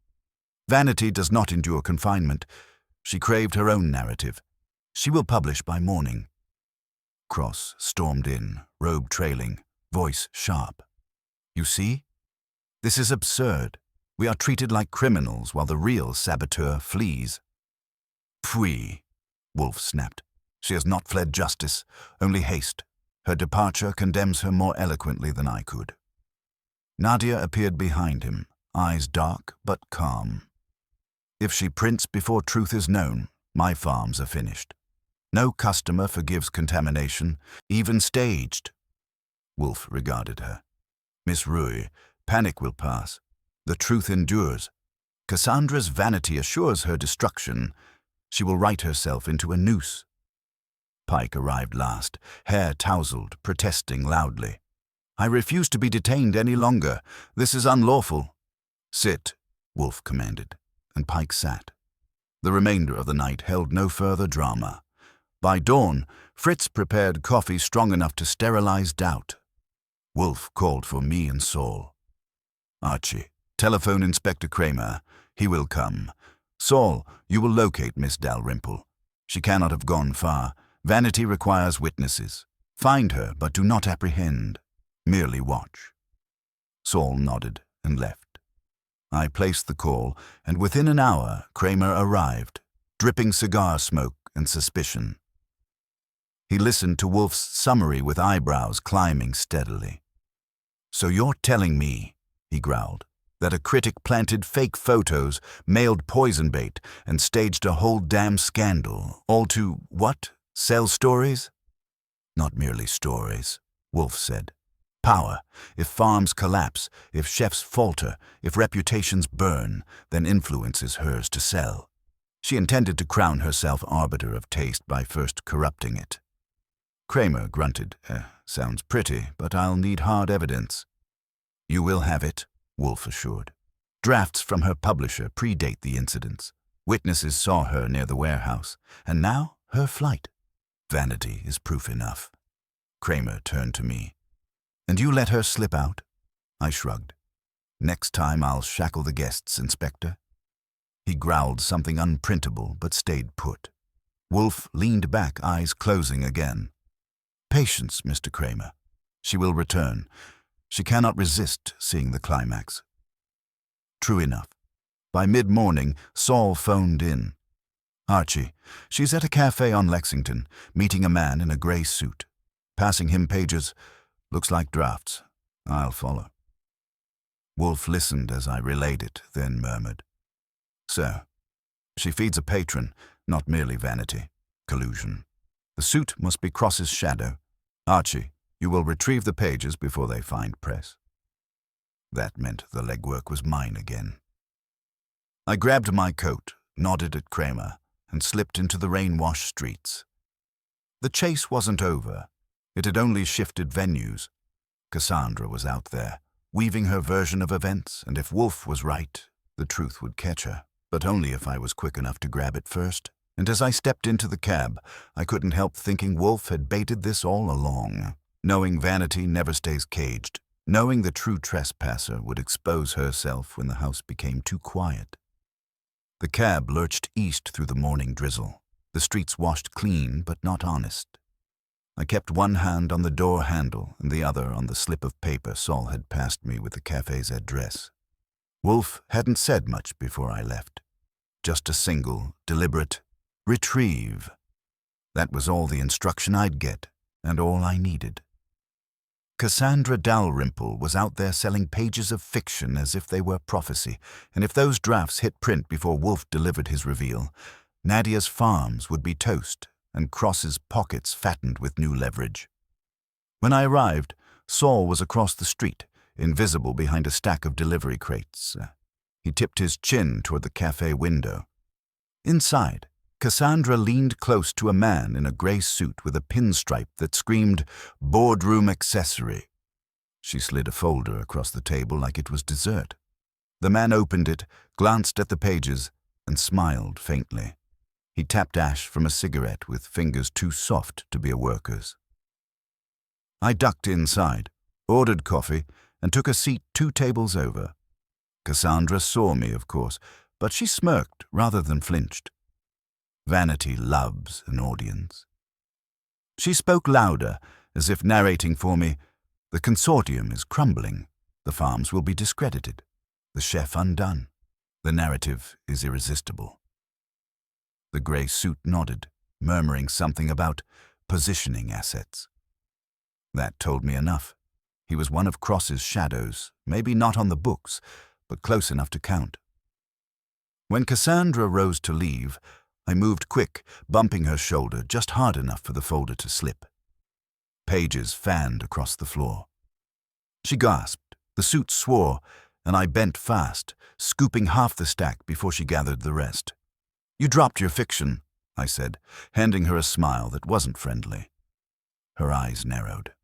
Vanity does not endure confinement. She craved her own narrative. She will publish by morning. Cross stormed in, robe trailing, voice sharp. "You see? This is absurd. We are treated like criminals while the real saboteur flees." "Pfui," Wolfe snapped. "She has not fled justice, only haste. Her departure condemns her more eloquently than I could." Nadia appeared behind him, eyes dark but calm. "If she prints before truth is known, my farms are finished. No customer forgives contamination, even staged." Wolfe regarded her. "Miss Rue, panic will pass. The truth endures. Cassandra's vanity assures her destruction. She will write herself into a noose." Pike arrived last, hair tousled, protesting loudly. "I refuse to be detained any longer. This is unlawful." "Sit," Wolfe commanded, and Pike sat. The remainder of the night held no further drama. By dawn, Fritz prepared coffee strong enough to sterilize doubt. Wolfe called for me and Saul. "Archie, telephone Inspector Kramer. He will come. Saul, you will locate Miss Dalrymple. She cannot have gone far. Vanity requires witnesses. Find her, but do not apprehend. Merely watch." Saul nodded and left. I placed the call, and within an hour Kramer arrived, dripping cigar smoke and suspicion. He listened to Wolfe's summary with eyebrows climbing steadily. "So you're telling me," he growled, "that a critic planted fake photos, mailed poison bait, and staged a whole damn scandal, all to, what, sell stories?" "Not merely stories," Wolfe said. "Power. If farms collapse, if chefs falter, if reputations burn, then influence is hers to sell. She intended to crown herself arbiter of taste by first corrupting it." Kramer grunted. Sounds pretty, but I'll need hard evidence." "You will have it," Wolfe assured. "Drafts from her publisher predate the incidents. Witnesses saw her near the warehouse, and now her flight. Vanity is proof enough." Kramer turned to me. "And you let her slip out?" I shrugged. "Next time I'll shackle the guests, Inspector." He growled something unprintable, but stayed put. Wolfe leaned back, eyes closing again. "Patience, Mr. Kramer. She will return. She cannot resist seeing the climax." True enough. By mid-morning, Saul phoned in. "Archie, she's at a cafe on Lexington, meeting a man in a gray suit. Passing him pages. Looks like drafts. I'll follow." Wolfe listened as I relayed it, then murmured, "So, she feeds a patron, not merely vanity. Collusion. The suit must be Cross's shadow. Archie, you will retrieve the pages before they find press." That meant the legwork was mine again. I grabbed my coat, nodded at Kramer, and slipped into the rain-washed streets. The chase wasn't over. It had only shifted venues. Cassandra was out there, weaving her version of events, and if Wolfe was right, the truth would catch her, but only if I was quick enough to grab it first. And as I stepped into the cab, I couldn't help thinking Wolfe had baited this all along. Knowing vanity never stays caged, knowing the true trespasser would expose herself when the house became too quiet. The cab lurched east through the morning drizzle, the streets washed clean but not honest. I kept one hand on the door handle and the other on the slip of paper Saul had passed me with the cafe's address. Wolfe hadn't said much before I left. Just a single, deliberate retrieve. That was all the instruction I'd get, and all I needed. Cassandra Dalrymple was out there selling pages of fiction as if they were prophecy, and if those drafts hit print before Wolfe delivered his reveal, Nadia's farms would be toast and Cross's pockets fattened with new leverage. When I arrived, Saul was across the street, invisible behind a stack of delivery crates. He tipped his chin toward the cafe window. Inside, Cassandra leaned close to a man in a gray suit with a pinstripe that screamed, "Boardroom accessory." She slid a folder across the table like it was dessert. The man opened it, glanced at the pages, and smiled faintly. He tapped ash from a cigarette with fingers too soft to be a worker's. I ducked inside, ordered coffee, and took a seat 2 tables over. Cassandra saw me, of course, but she smirked rather than flinched. Vanity loves an audience. She spoke louder, as if narrating for me, "The consortium is crumbling. The farms will be discredited. The chef undone. The narrative is irresistible." The grey suit nodded, murmuring something about positioning assets. That told me enough. He was one of Cross's shadows, maybe not on the books, but close enough to count. When Cassandra rose to leave, I moved quick, bumping her shoulder just hard enough for the folder to slip. Pages fanned across the floor. She gasped, the suit swore, and I bent fast, scooping half the stack before she gathered the rest. "You dropped your fiction," I said, handing her a smile that wasn't friendly. Her eyes narrowed.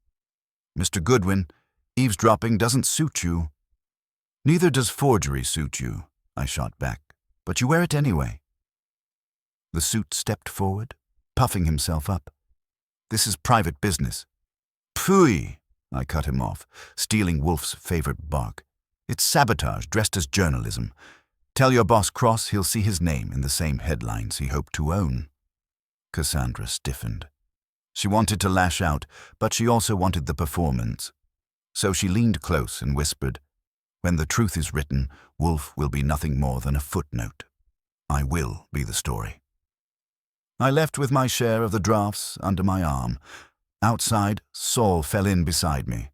"Mr. Goodwin, eavesdropping doesn't suit you." "Neither does forgery suit you," I shot back, "but you wear it anyway." The suit stepped forward, puffing himself up. "This is private business." "Phooey," I cut him off, stealing Wolfe's favorite bark. "It's sabotage dressed as journalism. Tell your boss Cross he'll see his name in the same headlines he hoped to own." Cassandra stiffened. She wanted to lash out, but she also wanted the performance. So she leaned close and whispered, "When the truth is written, Wolfe will be nothing more than a footnote. I will be the story." I left with my share of the drafts under my arm. Outside, Saul fell in beside me.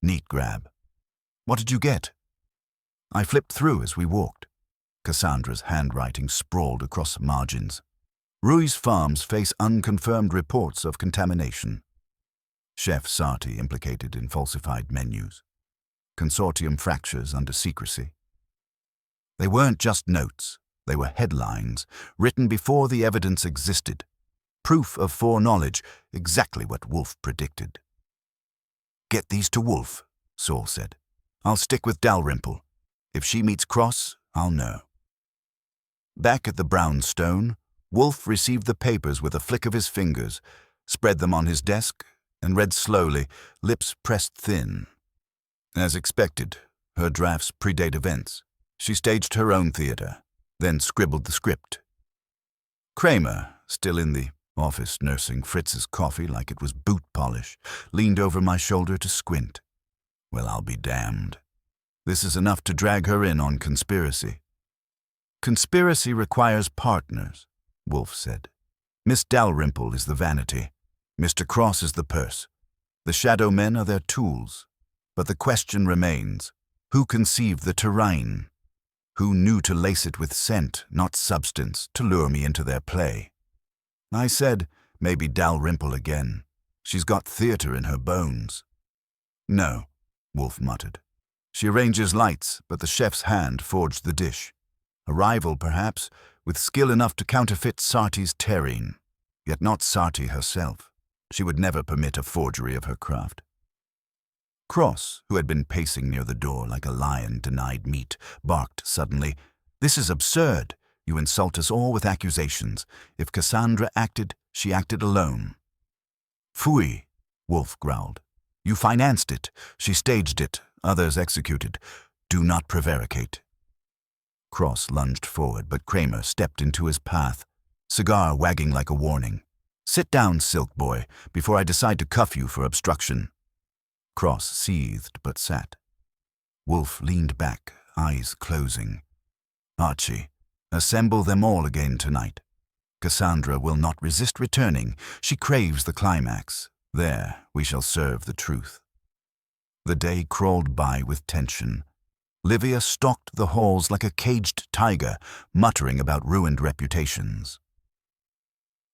"Neat grab. What did you get?" I flipped through as we walked. Cassandra's handwriting sprawled across margins. "Rui's farms face unconfirmed reports of contamination. Chef Sarti implicated in falsified menus. Consortium fractures under secrecy." They weren't just notes. They were headlines, written before the evidence existed. Proof of foreknowledge, exactly what Wolfe predicted. "Get these to Wolfe," Saul said. "I'll stick with Dalrymple. If she meets Cross, I'll know." Back at the brownstone, Wolfe received the papers with a flick of his fingers, spread them on his desk, and read slowly, lips pressed thin. As expected, her drafts predate events. She staged her own theater, then scribbled the script. Kramer, still in the office nursing Fritz's coffee like it was boot polish, leaned over my shoulder to squint. Well, I'll be damned. This is enough to drag her in on conspiracy. "Conspiracy requires partners," Wolfe said. "Miss Dalrymple is the vanity. Mr. Cross is the purse. The shadow men are their tools. But the question remains, who conceived the terrain? Who knew to lace it with scent, not substance, to lure me into their play?" I said, "Maybe Dalrymple again. She's got theater in her bones." "No," Wolfe muttered. "She arranges lights, but the chef's hand forged the dish. A rival, perhaps, with skill enough to counterfeit Sarti's terrine. Yet not Sarti herself. She would never permit a forgery of her craft." Cross, who had been pacing near the door like a lion denied meat, barked suddenly, "This is absurd. You insult us all with accusations. If Cassandra acted, she acted alone." "Phooey," Wolfe growled. "You financed it. She staged it. Others executed. Do not prevaricate." Cross lunged forward, but Kramer stepped into his path, cigar wagging like a warning. "Sit down, Silk Boy, before I decide to cuff you for obstruction." Cross seethed but sat. Wolfe leaned back, eyes closing. "Archie, assemble them all again tonight. Cassandra will not resist returning. She craves the climax. There we shall serve the truth." The day crawled by with tension. Livia stalked the halls like a caged tiger, muttering about ruined reputations.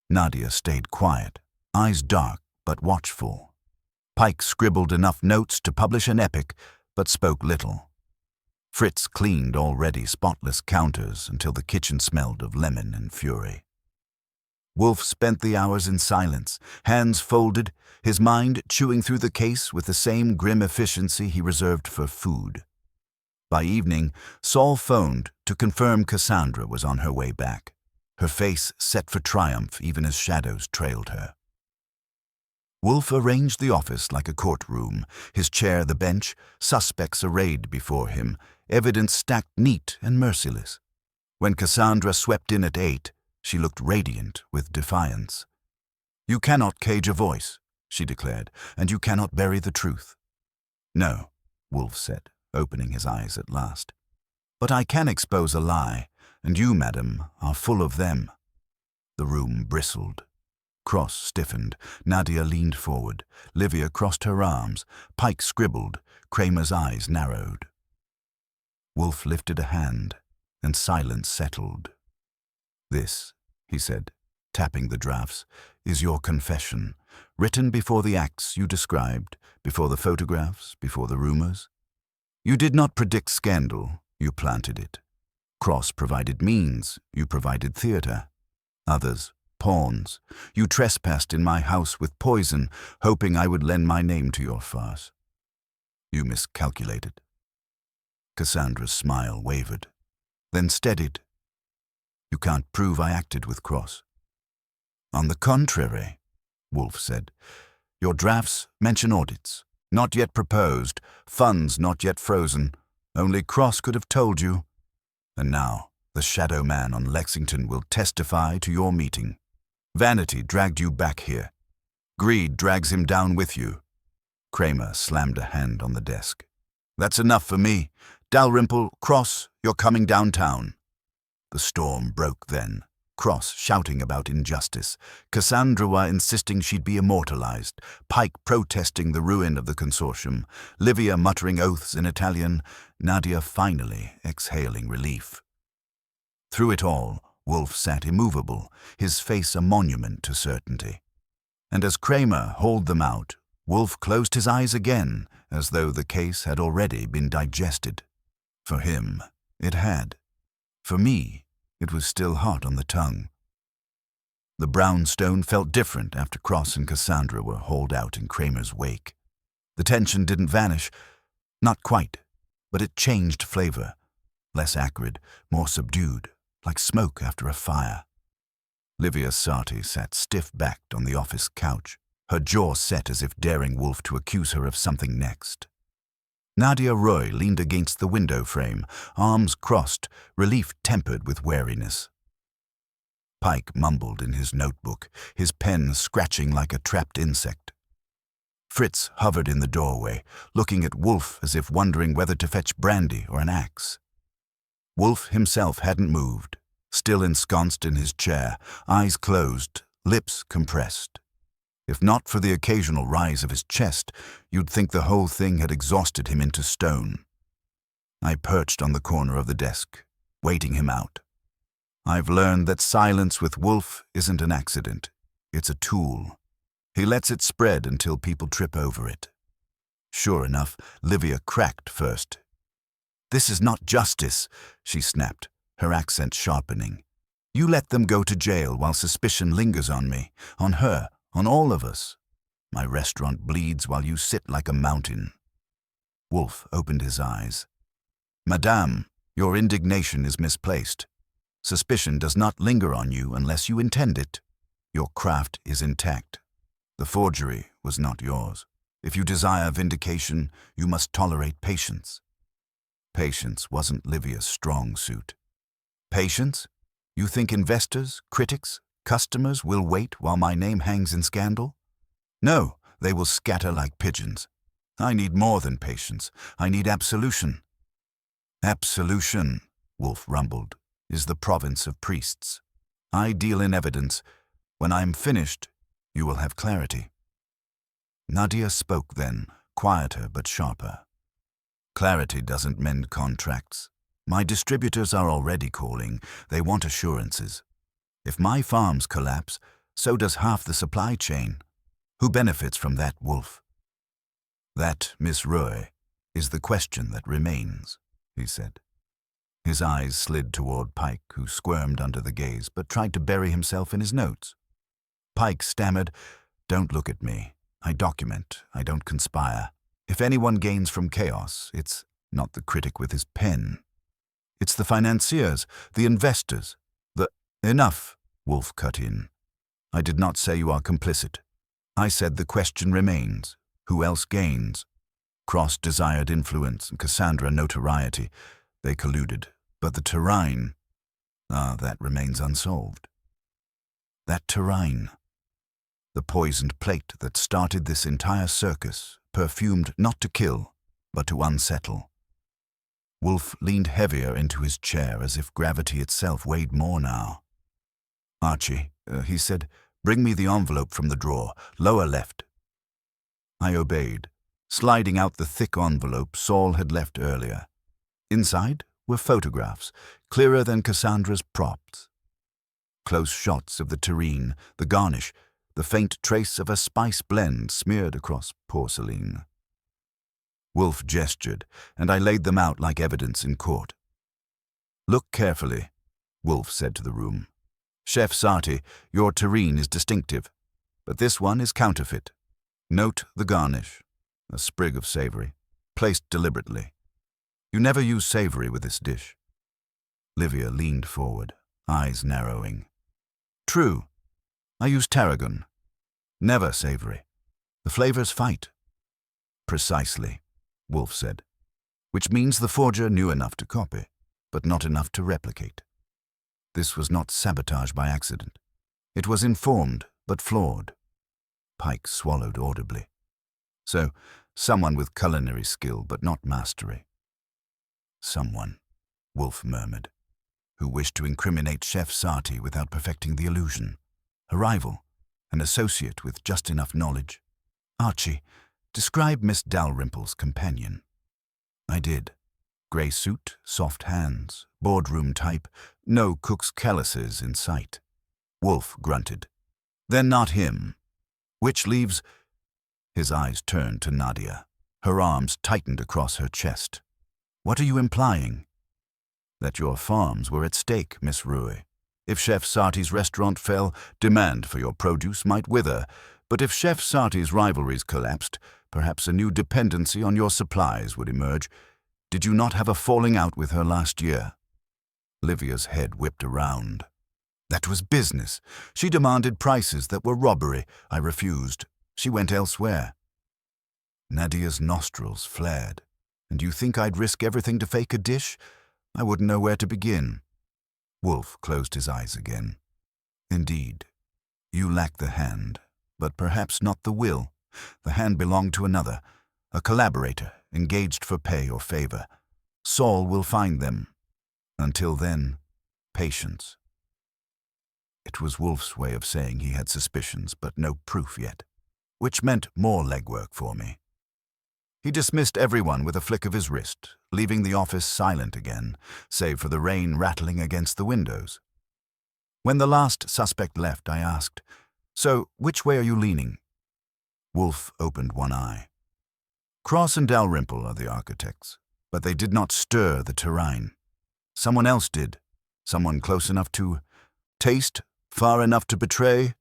Nadia stayed quiet, eyes dark but watchful. Pike scribbled enough notes to publish an epic, but spoke little. Fritz cleaned already spotless counters until the kitchen smelled of lemon and fury. Wolfe spent the hours in silence, hands folded, his mind chewing through the case with the same grim efficiency he reserved for food. By evening, Saul phoned to confirm Cassandra was on her way back, her face set for triumph even as shadows trailed her. Wolfe arranged the office like a courtroom, his chair the bench, suspects arrayed before him, evidence stacked neat and merciless. When Cassandra swept in at 8, she looked radiant with defiance. "You cannot cage a voice," she declared, "and you cannot bury the truth." "No," Wolfe said, opening his eyes at last. "But I can expose a lie, and you, madam, are full of them." The room bristled. Cross stiffened. Nadia leaned forward. Livia crossed her arms. Pike scribbled. Kramer's eyes narrowed. Wolfe lifted a hand, and silence settled. "This," he said, tapping the drafts, "is your confession, written before the acts you described, before the photographs, before the rumors. You did not predict scandal, you planted it. Cross provided means, you provided theater. Others, pawns. You trespassed in my house with poison, hoping I would lend my name to your farce. You miscalculated." Cassandra's smile wavered, then steadied. "You can't prove I acted with Cross." "On the contrary," Wolfe said, "your drafts mention audits, not yet proposed, funds not yet frozen. Only Cross could have told you. And now the shadow man on Lexington will testify to your meeting. Vanity dragged you back here. Greed drags him down with you." Kramer slammed a hand on the desk. "That's enough for me. Dalrymple, Cross, you're coming downtown." The storm broke then. Cross shouting about injustice, Cassandra insisting she'd be immortalized, Pike protesting the ruin of the consortium, Livia muttering oaths in Italian, Nadia finally exhaling relief. Through it all, Wolfe sat immovable, his face a monument to certainty. And as Kramer hauled them out, Wolfe closed his eyes again, as though the case had already been digested. For him, it had. For me, it was still hot on the tongue. The brownstone felt different after Cross and Cassandra were hauled out in Kramer's wake. The tension didn't vanish, not quite, but it changed flavor, less acrid, more subdued, like smoke after a fire. Livia Sarti sat stiff-backed on the office couch, her jaw set as if daring Wolfe to accuse her of something next. Nadia Roy leaned against the window frame, arms crossed, relief tempered with wariness. Pike mumbled in his notebook, his pen scratching like a trapped insect. Fritz hovered in the doorway, looking at Wolfe as if wondering whether to fetch brandy or an axe. Wolfe himself hadn't moved, still ensconced in his chair, eyes closed, lips compressed. If not for the occasional rise of his chest, you'd think the whole thing had exhausted him into stone. I perched on the corner of the desk, waiting him out. I've learned that silence with Wolfe isn't an accident. It's a tool. He lets it spread until people trip over it. Sure enough, Livia cracked first. "This is not justice," she snapped, her accent sharpening. "You let them go to jail while suspicion lingers on me, on her, on all of us. My restaurant bleeds while you sit like a mountain." Wolfe opened his eyes. "Madame, your indignation is misplaced. Suspicion does not linger on you unless you intend it. Your craft is intact. The forgery was not yours. If you desire vindication, you must tolerate patience. Patience wasn't Livia's strong suit. Patience? You think investors, critics, customers will wait while my name hangs in scandal? No, they will scatter like pigeons. I need more than patience. I need absolution. Absolution, Wolfe rumbled, is the province of priests. I deal in evidence. When I'm finished, you will have clarity. Nadia spoke then, quieter but sharper. Clarity doesn't mend contracts. My distributors are already calling. They want assurances. If my farms collapse, so does half the supply chain. Who benefits from that, Wolfe? That, Miss Roy, is the question that remains, he said. His eyes slid toward Pike, who squirmed under the gaze but tried to bury himself in his notes. Pike stammered, "Don't look at me. I document. I don't conspire. If anyone gains from chaos, it's not the critic with his pen. It's the financiers, the investors, the—" "Enough," Wolfe cut in. "I did not say you are complicit. I said the question remains. Who else gains? Cross desired influence and Cassandra notoriety. They colluded. But the terrain, that remains unsolved. That terrain. The poisoned plate that started this entire circus, perfumed not to kill, but to unsettle." Wolfe leaned heavier into his chair as if gravity itself weighed more now. "Archie," he said, "bring me the envelope from the drawer, lower left." I obeyed, sliding out the thick envelope Saul had left earlier. Inside were photographs, clearer than Cassandra's props. Close shots of the terrine, the garnish, the faint trace of a spice blend smeared across porcelain. Wolfe gestured, and I laid them out like evidence in court. "Look carefully," Wolfe said to the room. "Chef Sarti, your terrine is distinctive, but this one is counterfeit. Note the garnish, a sprig of savory, placed deliberately. You never use savory with this dish." Livia leaned forward, eyes narrowing. "True. I use tarragon. Never savory. The flavors fight." "Precisely," Wolfe said, "which means the forger knew enough to copy, but not enough to replicate. This was not sabotage by accident. It was informed, but flawed." Pike swallowed audibly. "So, someone with culinary skill, but not mastery." "Someone," Wolfe murmured, "who wished to incriminate Chef Sarti without perfecting the illusion. A rival, an associate with just enough knowledge. Archie, describe Miss Dalrymple's companion." I did. Grey suit, soft hands, boardroom type, no cook's calluses in sight. Wolfe grunted. "Then not him. Which leaves—" His eyes turned to Nadia. Her arms tightened across her chest. "What are you implying?" "That your farms were at stake, Miss Ruy. If Chef Sarti's restaurant fell, demand for your produce might wither. But if Chef Sarti's rivalries collapsed, perhaps a new dependency on your supplies would emerge. Did you not have a falling out with her last year?" Livia's head whipped around. "That was business. She demanded prices that were robbery. I refused. She went elsewhere." Nadia's nostrils flared. "And you think I'd risk everything to fake a dish? I wouldn't know where to begin." Wolfe closed his eyes again. "Indeed, you lack the hand, but perhaps not the will. The hand belonged to another, a collaborator, engaged for pay or favor. Saul will find them. Until then, patience." It was Wolfe's way of saying he had suspicions, but no proof yet, which meant more legwork for me. He dismissed everyone with a flick of his wrist, leaving the office silent again, save for the rain rattling against the windows. When the last suspect left, I asked, "So, which way are you leaning?" Wolfe opened one eye. "Cross and Dalrymple are the architects, but they did not stir the terrain. Someone else did, someone close enough to taste, far enough to betray.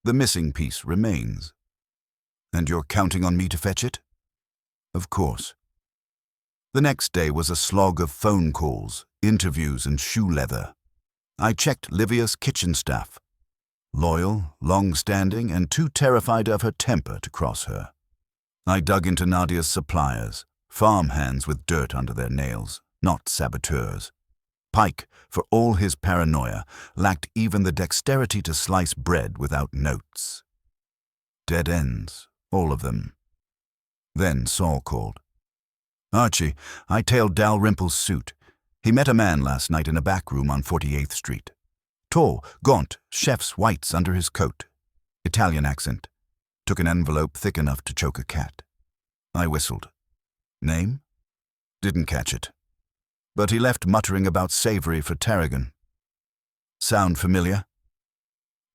The missing piece remains." "And you're counting on me to fetch it?" "Of course." The next day was a slog of phone calls, interviews, and shoe leather. I checked Livia's kitchen staff. Loyal, long-standing, and too terrified of her temper to cross her. I dug into Nadia's suppliers, farmhands with dirt under their nails, not saboteurs. Pike, for all his paranoia, lacked even the dexterity to slice bread without notes. Dead ends, all of them. Then Saul called. "Archie, I tailed Dalrymple's suit. He met a man last night in a back room on 48th Street. Tall, gaunt, chef's whites under his coat. Italian accent. Took an envelope thick enough to choke a cat." I whistled. "Name?" "Didn't catch it. But he left muttering about savory for tarragon." "Sound familiar?"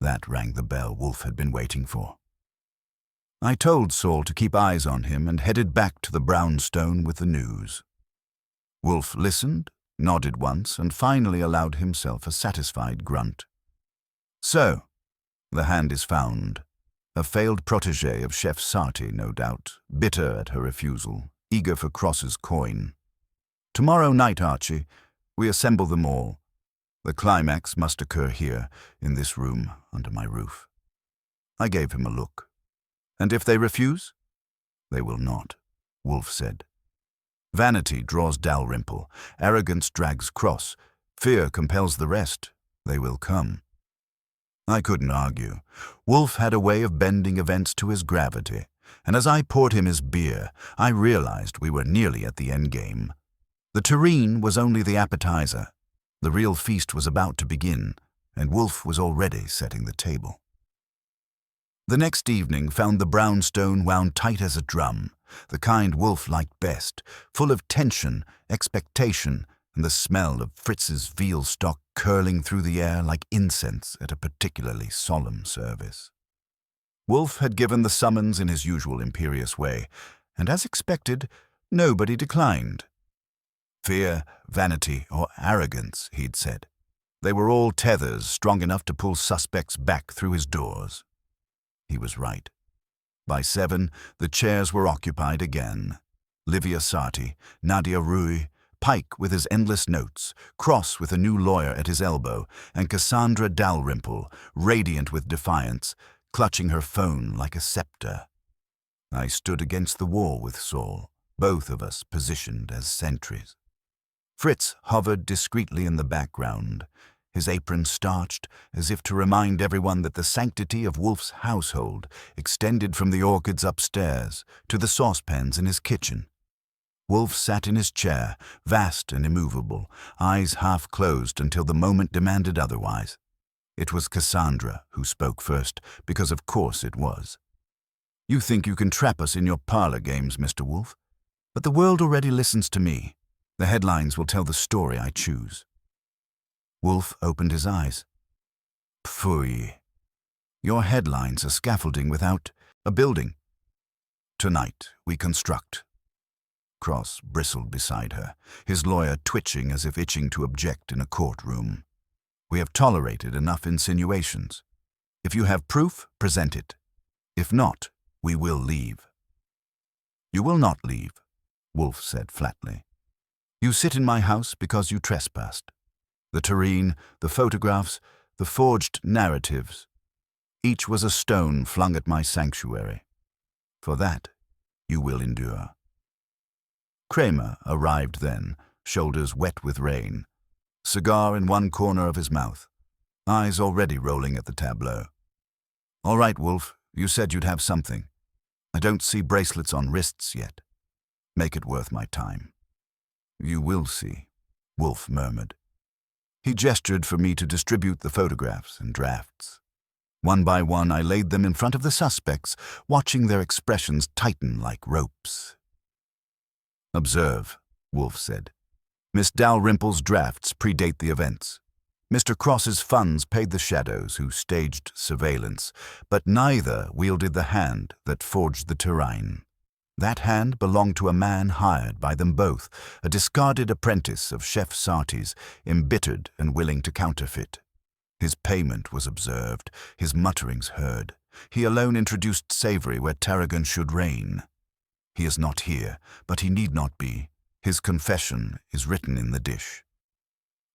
That rang the bell Wolfe had been waiting for. I told Saul to keep eyes on him and headed back to the brownstone with the news. Wolfe listened, nodded once, and finally allowed himself a satisfied grunt. "So, the hand is found. A failed protégé of Chef Sarti, no doubt, bitter at her refusal, eager for Cross's coin. Tomorrow night, Archie, we assemble them all. The climax must occur here, in this room, under my roof." I gave him a look. "And if they refuse?" "They will not," Wolfe said. "Vanity draws Dalrymple, arrogance drags Cross, fear compels the rest. They will come." I couldn't argue. Wolfe had a way of bending events to his gravity, and as I poured him his beer, I realized we were nearly at the endgame. The terrine was only the appetizer. The real feast was about to begin, and Wolfe was already setting the table. The next evening found the brownstone wound tight as a drum, the kind Wolfe liked best, full of tension, expectation, and the smell of Fritz's veal stock curling through the air like incense at a particularly solemn service. Wolfe had given the summons in his usual imperious way, and as expected, nobody declined. Fear, vanity, or arrogance, he'd said. They were all tethers strong enough to pull suspects back through his doors. He was right. By 7, the chairs were occupied again. Livia Sarti, Nadia Rui, Pike with his endless notes, Cross with a new lawyer at his elbow, and Cassandra Dalrymple, radiant with defiance, clutching her phone like a scepter. I stood against the wall with Saul, both of us positioned as sentries. Fritz hovered discreetly in the background, his apron starched, as if to remind everyone that the sanctity of Wolfe's household extended from the orchids upstairs to the saucepans in his kitchen. Wolfe sat in his chair, vast and immovable, eyes half closed until the moment demanded otherwise. It was Cassandra who spoke first, because of course it was. "You think you can trap us in your parlor games, Mr. Wolfe, but the world already listens to me. The headlines will tell the story I choose." Wolfe opened his eyes. "Pfui. Your headlines are scaffolding without a building. Tonight we construct." Cross bristled beside her, his lawyer twitching as if itching to object in a courtroom. "We have tolerated enough insinuations. If you have proof, present it. If not, we will leave." "You will not leave," Wolfe said flatly. "You sit in my house because you trespassed. The terrine, the photographs, the forged narratives. Each was a stone flung at my sanctuary. For that, you will endure." Kramer arrived then, shoulders wet with rain, cigar in one corner of his mouth, eyes already rolling at the tableau. "All right, Wolfe, you said you'd have something. I don't see bracelets on wrists yet. Make it worth my time." "You will see," Wolfe murmured. He gestured for me to distribute the photographs and drafts. One by one, I laid them in front of the suspects, watching their expressions tighten like ropes. "Observe," Wolfe said. "Miss Dalrymple's drafts predate the events. Mr. Cross's funds paid the shadows who staged surveillance, but neither wielded the hand that forged the terrine. That hand belonged to a man hired by them both, a discarded apprentice of Chef Sarti's, embittered and willing to counterfeit. His payment was observed, his mutterings heard. He alone introduced savory where tarragon should reign. He is not here, but he need not be. His confession is written in the dish."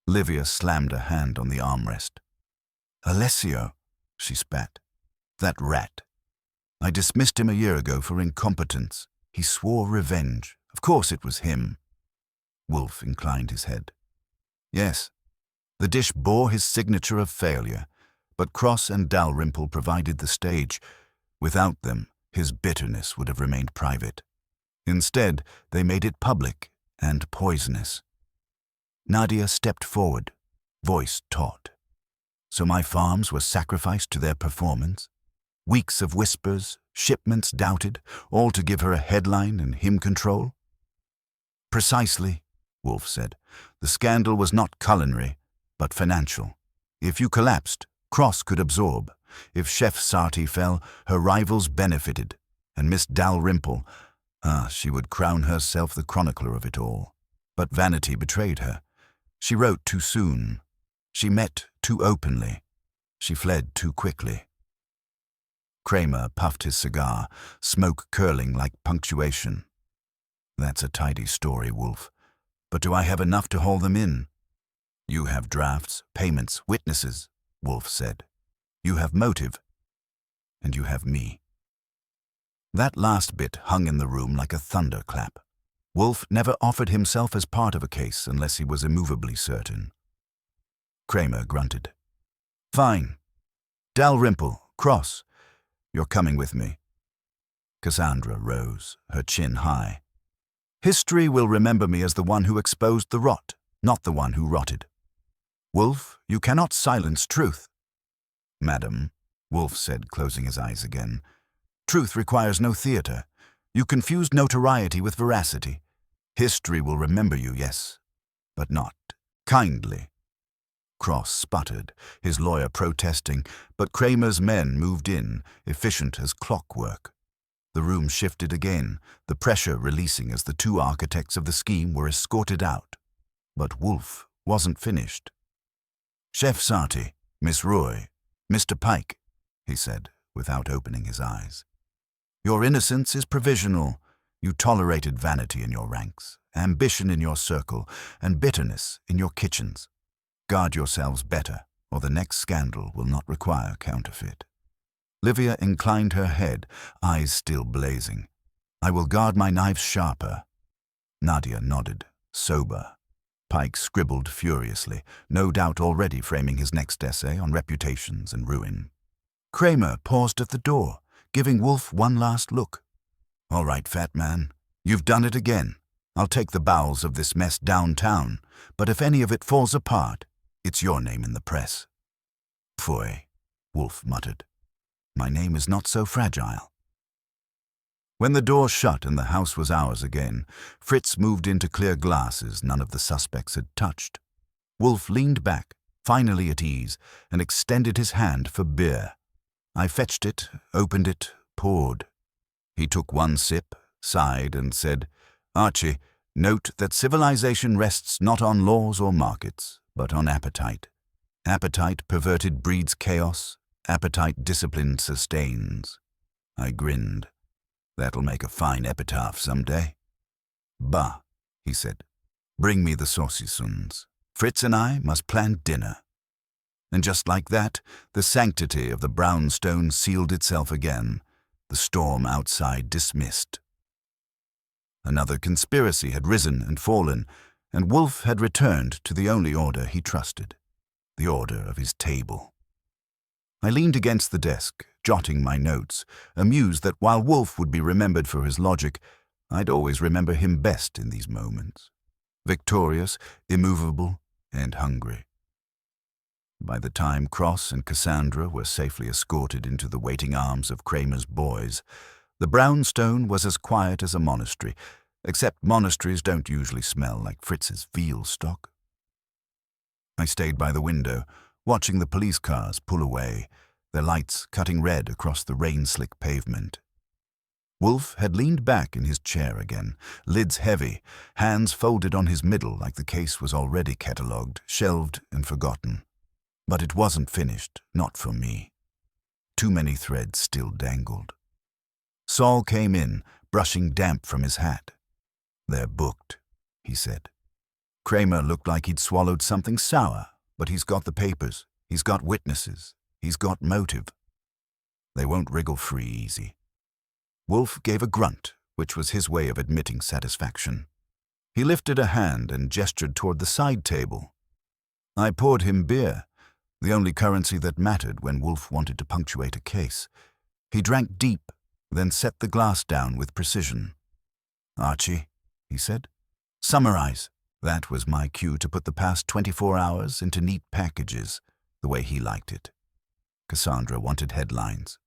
Livia slammed a hand on the armrest. Alessio, she spat. That rat. I dismissed him a year ago for incompetence. He swore revenge. Of course it was him. Wolfe inclined his head. Yes, the dish bore his signature of failure, but Cross and Dalrymple provided the stage. Without them, his bitterness would have remained private. Instead, they made it public and poisonous. Nadia stepped forward, voice taut. So my farms were sacrificed to their performance? Weeks of whispers, shipments doubted, all to give her a headline and him control? Precisely, Wolfe said. The scandal was not culinary, but financial. If you collapsed, Cross could absorb. If Chef Sarti fell, her rivals benefited. And Miss Dalrymple, she would crown herself the chronicler of it all. But vanity betrayed her. She wrote too soon. She met too openly. She fled too quickly. Kramer puffed his cigar, smoke curling like punctuation. That's a tidy story, Wolfe. But do I have enough to haul them in? You have drafts, payments, witnesses, Wolfe said. You have motive. And you have me. That last bit hung in the room like a thunderclap. Wolfe never offered himself as part of a case unless he was immovably certain. Kramer grunted. Fine. Dalrymple, Cross, you're coming with me. Cassandra rose, her chin high. History will remember me as the one who exposed the rot, not the one who rotted. Wolfe, you cannot silence truth. Madam, Wolfe said, closing his eyes again, truth requires no theatre. You confused notoriety with veracity. History will remember you, yes, but not kindly. Cross sputtered, his lawyer protesting, but Kramer's men moved in, efficient as clockwork. The room shifted again, the pressure releasing as the two architects of the scheme were escorted out. But Wolfe wasn't finished. Chef Sarti, Miss Roy, Mr. Pike, he said, without opening his eyes. Your innocence is provisional. You tolerated vanity in your ranks, ambition in your circle, and bitterness in your kitchens. Guard yourselves better, or the next scandal will not require counterfeit. Livia inclined her head, eyes still blazing. I will guard my knives sharper. Nadia nodded, sober. Pike scribbled furiously, no doubt already framing his next essay on reputations and ruin. Kramer paused at the door, giving Wolfe one last look. All right, fat man, you've done it again. I'll take the bowels of this mess downtown, but if any of it falls apart, it's your name in the press. Pfoy, Wolfe muttered. My name is not so fragile. When the door shut and the house was ours again, Fritz moved in to clear glasses none of the suspects had touched. Wolfe leaned back, finally at ease, and extended his hand for beer. I fetched it, opened it, poured. He took one sip, sighed, and said, Archie, note that civilization rests not on laws or markets, but on appetite. Appetite perverted breeds chaos. Appetite disciplined sustains. I grinned. That'll make a fine epitaph someday. Bah, he said. Bring me the saucissons. Fritz and I must plan dinner. And just like that, the sanctity of the brownstone sealed itself again, the storm outside dismissed. Another conspiracy had risen and fallen, and Wolfe had returned to the only order he trusted, the order of his table. I leaned against the desk, jotting my notes, amused that while Wolfe would be remembered for his logic, I'd always remember him best in these moments. Victorious, immovable, and hungry. By the time Cross and Cassandra were safely escorted into the waiting arms of Kramer's boys, the brownstone was as quiet as a monastery, except monasteries don't usually smell like Fritz's veal stock. I stayed by the window, watching the police cars pull away, their lights cutting red across the rain-slick pavement. Wolfe had leaned back in his chair again, lids heavy, hands folded on his middle like the case was already catalogued, shelved, and forgotten. But it wasn't finished, not for me. Too many threads still dangled. Saul came in, brushing damp from his hat. They're booked, he said. Kramer looked like he'd swallowed something sour, but he's got the papers, he's got witnesses, he's got motive. They won't wriggle free easy. Wolfe gave a grunt, which was his way of admitting satisfaction. He lifted a hand and gestured toward the side table. I poured him beer, the only currency that mattered when Wolfe wanted to punctuate a case. He drank deep, then set the glass down with precision. "Archie," he said, "summarize." That was my cue to put the past 24 hours into neat packages, the way he liked it. Cassandra wanted headlines.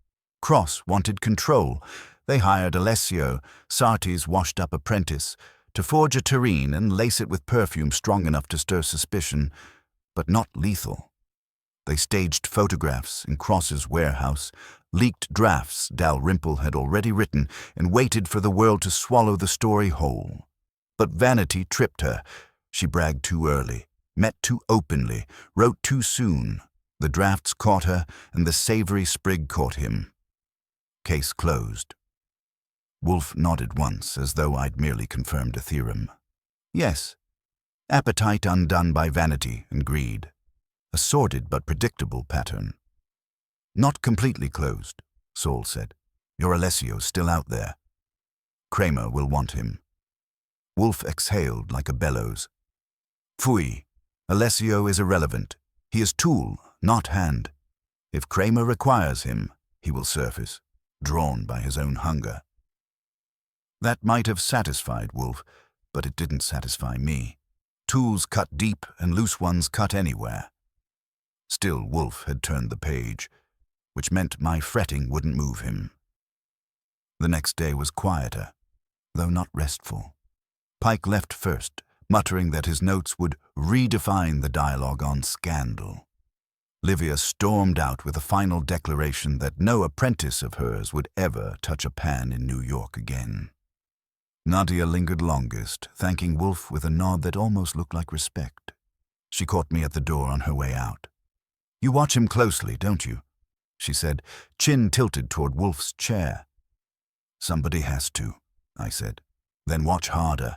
Cross wanted control. They hired Alessio, Sarti's washed-up apprentice, to forge a terrine and lace it with perfume strong enough to stir suspicion, but not lethal. They staged photographs in Cross's warehouse, leaked drafts Dalrymple had already written, and waited for the world to swallow the story whole. But vanity tripped her. She bragged too early, met too openly, wrote too soon. The drafts caught her, and the savory sprig caught him. Case closed. Wolfe nodded once, as though I'd merely confirmed a theorem. Yes, appetite undone by vanity and greed. A sordid but predictable pattern. "Not completely closed," Saul said. "Your Alessio's still out there. Kramer will want him." Wolfe exhaled like a bellows. "Phooey, Alessio is irrelevant. He is tool, not hand. If Kramer requires him, he will surface, drawn by his own hunger." That might have satisfied Wolfe, but it didn't satisfy me. Tools cut deep and loose ones cut anywhere. Still, Wolfe had turned the page, which meant my fretting wouldn't move him. The next day was quieter, though not restful. Pike left first, muttering that his notes would redefine the dialogue on scandal. Livia stormed out with a final declaration that no apprentice of hers would ever touch a pan in New York again. Nadia lingered longest, thanking Wolfe with a nod that almost looked like respect. She caught me at the door on her way out. "You watch him closely, don't you?" she said, chin tilted toward Wolfe's chair. "Somebody has to," I said. "Then watch harder.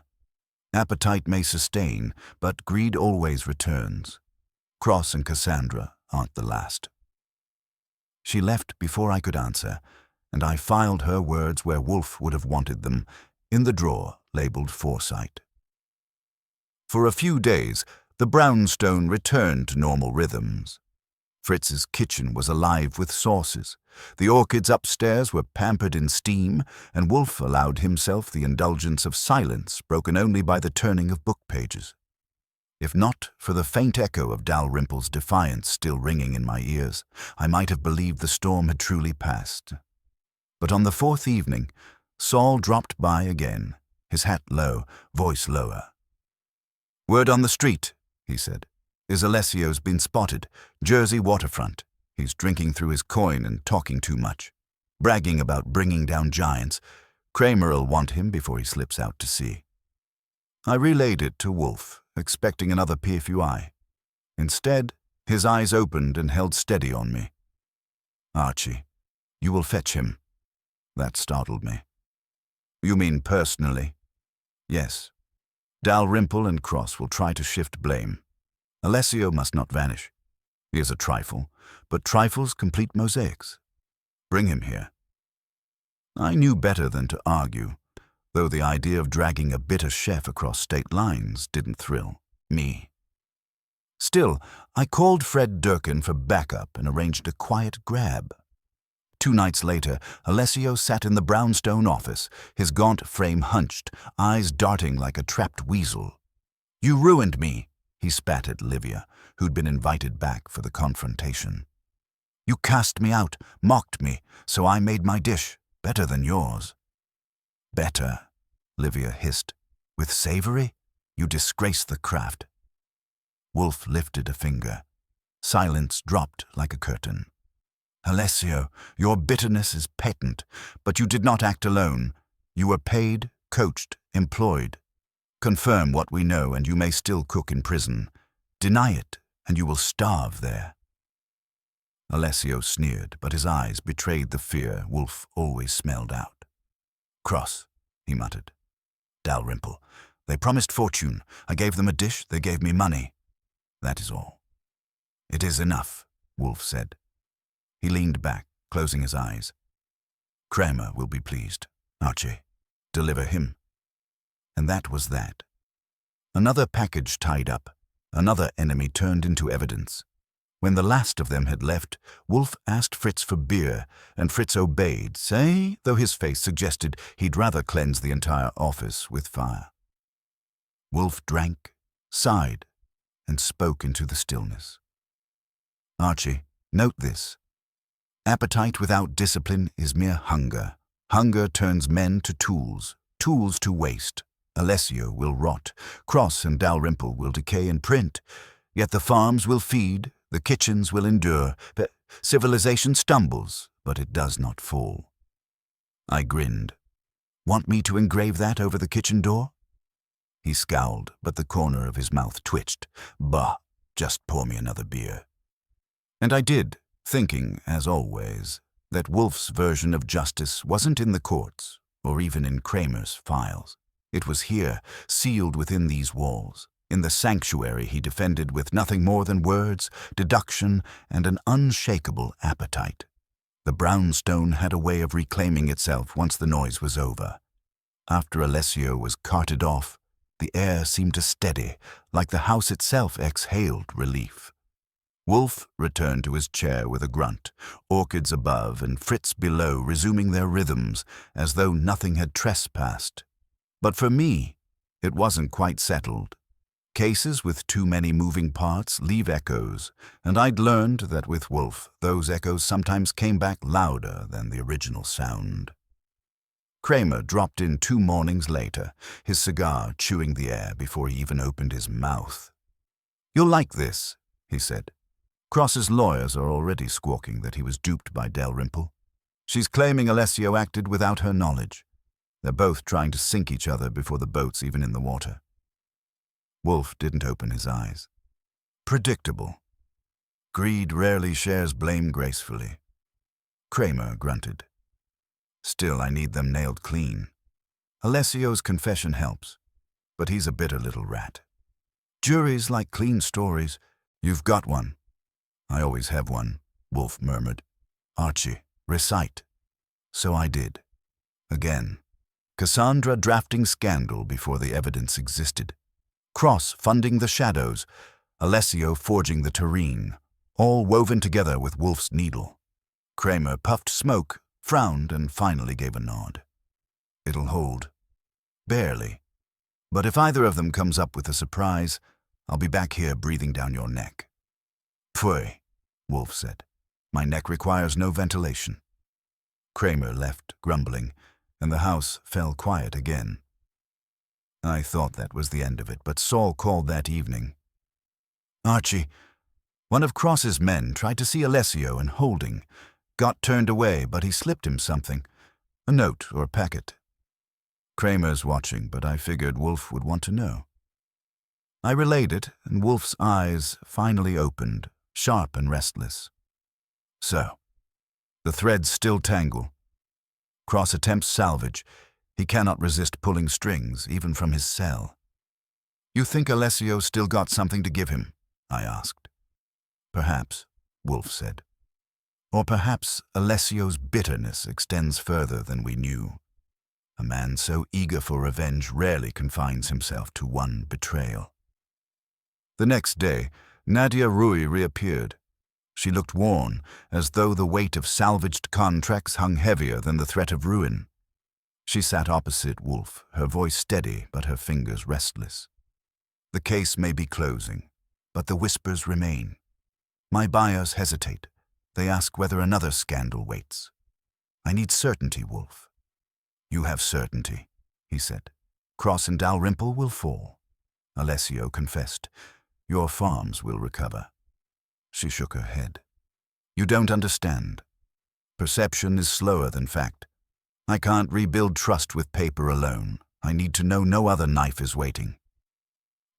Appetite may sustain, but greed always returns. Cross and Cassandra aren't the last." She left before I could answer, and I filed her words where Wolfe would have wanted them, in the drawer labeled Foresight. For a few days, the brownstone returned to normal rhythms. Fritz's kitchen was alive with sauces. The orchids upstairs were pampered in steam, and Wolfe allowed himself the indulgence of silence broken only by the turning of book pages. If not for the faint echo of Dalrymple's defiance still ringing in my ears, I might have believed the storm had truly passed. But on the fourth evening, Saul dropped by again, his hat low, voice lower. "Word on the street," he said. "Is Alessio's been spotted. Jersey waterfront. He's drinking through his coin and talking too much. Bragging about bringing down giants. Kramer'll want him before he slips out to sea." I relayed it to Wolfe, expecting another PFUI. Instead, his eyes opened and held steady on me. "Archie, you will fetch him." That startled me. "You mean personally?" "Yes. Dalrymple and Cross will try to shift blame. Alessio must not vanish. He is a trifle, but trifles complete mosaics. Bring him here." I knew better than to argue, though the idea of dragging a bitter chef across state lines didn't thrill me. Still, I called Fred Durkin for backup and arranged a quiet grab. 2 nights later, Alessio sat in the brownstone office, his gaunt frame hunched, eyes darting like a trapped weasel. "You ruined me," he spat at Livia, who'd been invited back for the confrontation. "You cast me out, mocked me, so I made my dish, better than yours." "Better," Livia hissed. "With savory? You disgrace the craft." Wolfe lifted a finger. Silence dropped like a curtain. "Alessio, your bitterness is patent, but you did not act alone. You were paid, coached, employed. Confirm what we know and you may still cook in prison. Deny it and you will starve there." Alessio sneered, but his eyes betrayed the fear Wolfe always smelled out. "Cross," he muttered. "Dalrymple. They promised fortune. I gave them a dish, they gave me money. That is all. It is enough, Wolfe said. He leaned back, closing his eyes. Kramer will be pleased. Archie, deliver him. And that was that. Another package tied up, another enemy turned into evidence. When the last of them had left, Wolfe asked Fritz for beer, and Fritz obeyed, though his face suggested he'd rather cleanse the entire office with fire. Wolfe drank, sighed, and spoke into the stillness. Archie, note this. Appetite without discipline is mere hunger. Hunger turns men to tools, tools to waste. Alessio will rot, Cross and Dalrymple will decay in print, yet the farms will feed, the kitchens will endure, civilization stumbles, but it does not fall. I grinned. Want me to engrave that over the kitchen door? He scowled, but the corner of his mouth twitched. Bah, just pour me another beer. And I did, thinking, as always, that Wolfe's version of justice wasn't in the courts, or even in Kramer's files. It was here, sealed within these walls, in the sanctuary he defended with nothing more than words, deduction, and an unshakable appetite. The brownstone had a way of reclaiming itself once the noise was over. After Alessio was carted off, the air seemed to steady, like the house itself exhaled relief. Wolfe returned to his chair with a grunt, orchids above and Fritz below resuming their rhythms, as though nothing had trespassed. But for me, it wasn't quite settled. Cases with too many moving parts leave echoes, and I'd learned that with Wolfe, those echoes sometimes came back louder than the original sound. Kramer dropped in 2 mornings later, his cigar chewing the air before he even opened his mouth. "You'll like this," he said. "Cross's lawyers are already squawking that he was duped by Dalrymple. She's claiming Alessio acted without her knowledge. They're both trying to sink each other before the boat's even in the water." Wolfe didn't open his eyes. Predictable. Greed rarely shares blame gracefully. Kramer grunted. "Still, I need them nailed clean. Alessio's confession helps, but he's a bitter little rat. Juries like clean stories. You've got one." "I always have one," Wolfe murmured. "Archie, recite." So I did. Again. Cassandra drafting scandal before the evidence existed. Cross funding the shadows. Alessio forging the terrene, all woven together with Wolfe's needle. Kramer puffed smoke, frowned, and finally gave a nod. "It'll hold. Barely. But if either of them comes up with a surprise, I'll be back here breathing down your neck." "Pfui," Wolfe said. "My neck requires no ventilation." Kramer left, grumbling, and the house fell quiet again. I thought that was the end of it, but Saul called that evening. "Archie, one of Cross's men tried to see Alessio and Holding. Got turned away, but he slipped him something. A note or packet." Kramer's watching, but I figured Wolfe would want to know. I relayed it, and Wolfe's eyes finally opened, sharp and restless. "So, the threads still tangle. Cross attempts salvage. He cannot resist pulling strings, even from his cell." "You think Alessio still got something to give him?" I asked. "Perhaps," Wolfe said. "Or perhaps Alessio's bitterness extends further than we knew. A man so eager for revenge rarely confines himself to one betrayal." The next day, Nadia Rui reappeared. She looked worn, as though the weight of salvaged contracts hung heavier than the threat of ruin. She sat opposite Wolfe, her voice steady but her fingers restless. "The case may be closing, but the whispers remain. My buyers hesitate. They ask whether another scandal waits. I need certainty, Wolfe." "You have certainty," he said. "Cross and Dalrymple will fall." Alessio confessed. "Your farms will recover." She shook her head. "You don't understand. Perception is slower than fact. I can't rebuild trust with paper alone. I need to know no other knife is waiting."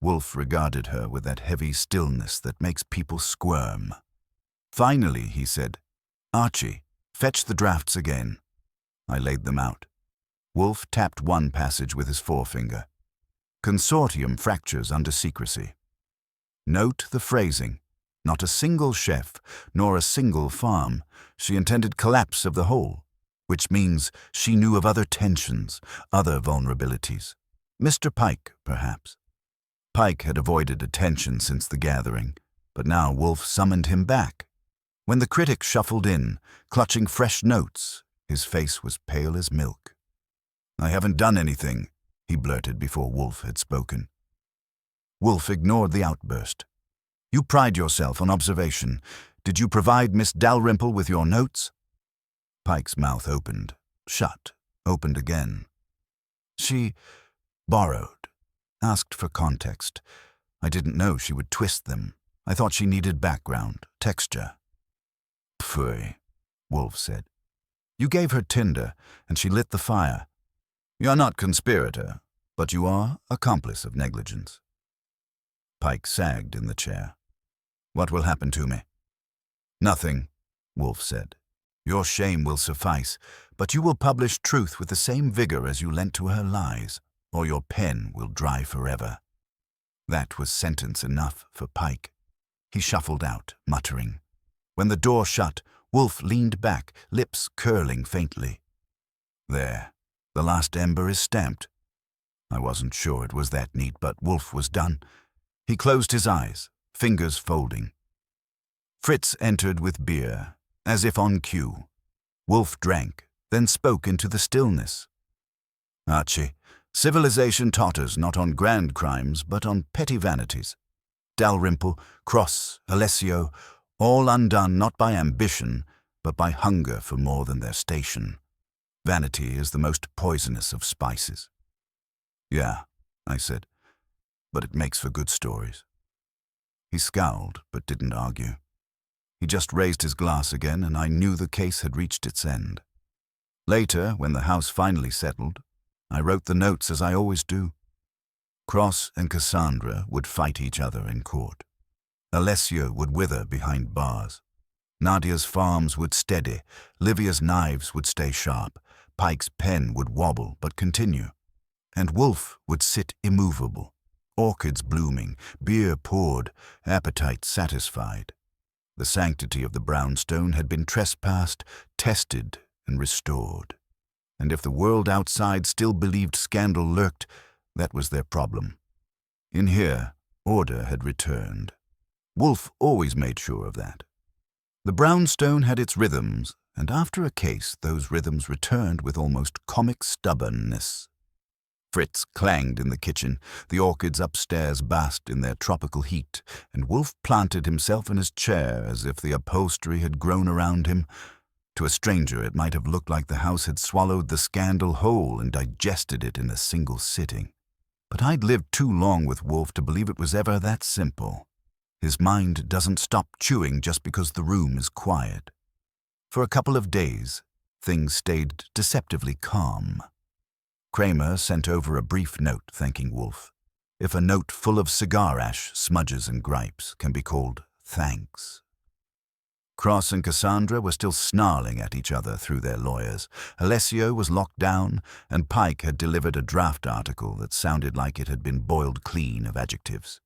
Wolfe regarded her with that heavy stillness that makes people squirm. Finally, he said, "Archie, fetch the drafts again." I laid them out. Wolfe tapped one passage with his forefinger. Consortium fractures under secrecy. Note the phrasing. Not a single chef, nor a single farm. She intended collapse of the whole, which means she knew of other tensions, other vulnerabilities. Mr. Pike, perhaps. Pike had avoided attention since the gathering, but now Wolfe summoned him back. When the critic shuffled in, clutching fresh notes, his face was pale as milk. "I haven't done anything," he blurted before Wolfe had spoken. Wolfe ignored the outburst. "You pride yourself on observation. Did you provide Miss Dalrymple with your notes?" Pike's mouth opened, shut, opened again. "She borrowed, asked for context. I didn't know she would twist them. I thought she needed background, texture." "Pfui," Wolfe said. "You gave her tinder, and she lit the fire. You're not conspirator, but you are accomplice of negligence." Pike sagged in the chair. "What will happen to me?" "Nothing," Wolfe said. "Your shame will suffice, but you will publish truth with the same vigor as you lent to her lies, or your pen will dry forever." That was sentence enough for Pike. He shuffled out, muttering. When the door shut, Wolfe leaned back, lips curling faintly. "There, the last ember is stamped." I wasn't sure it was that neat, but Wolfe was done. He closed his eyes, fingers folding. Fritz entered with beer, as if on cue. Wolfe drank, then spoke into the stillness. "Archie, civilization totters not on grand crimes, but on petty vanities. Dalrymple, Cross, Alessio, all undone not by ambition, but by hunger for more than their station. Vanity is the most poisonous of spices." "Yeah," I said, "but it makes for good stories." He scowled, but didn't argue. He just raised his glass again, and I knew the case had reached its end. Later, when the house finally settled, I wrote the notes as I always do. Cross and Cassandra would fight each other in court. Alessio would wither behind bars. Nadia's farms would steady, Livia's knives would stay sharp, Pike's pen would wobble but continue, and Wolfe would sit immovable, orchids blooming, beer poured, appetite satisfied. The sanctity of the brownstone had been trespassed, tested, and restored. And if the world outside still believed scandal lurked, that was their problem. In here, order had returned. Wolfe always made sure of that. The brownstone had its rhythms, and after a case, those rhythms returned with almost comic stubbornness. Fritz clanged in the kitchen, the orchids upstairs basked in their tropical heat, and Wolfe planted himself in his chair as if the upholstery had grown around him. To a stranger, it might have looked like the house had swallowed the scandal whole and digested it in a single sitting. But I'd lived too long with Wolfe to believe it was ever that simple. His mind doesn't stop chewing just because the room is quiet. For a couple of days, things stayed deceptively calm. Kramer sent over a brief note thanking Wolfe. If a note full of cigar ash, smudges, and gripes can be called thanks. Cross and Cassandra were still snarling at each other through their lawyers. Alessio was locked down, and Pike had delivered a draft article that sounded like it had been boiled clean of adjectives.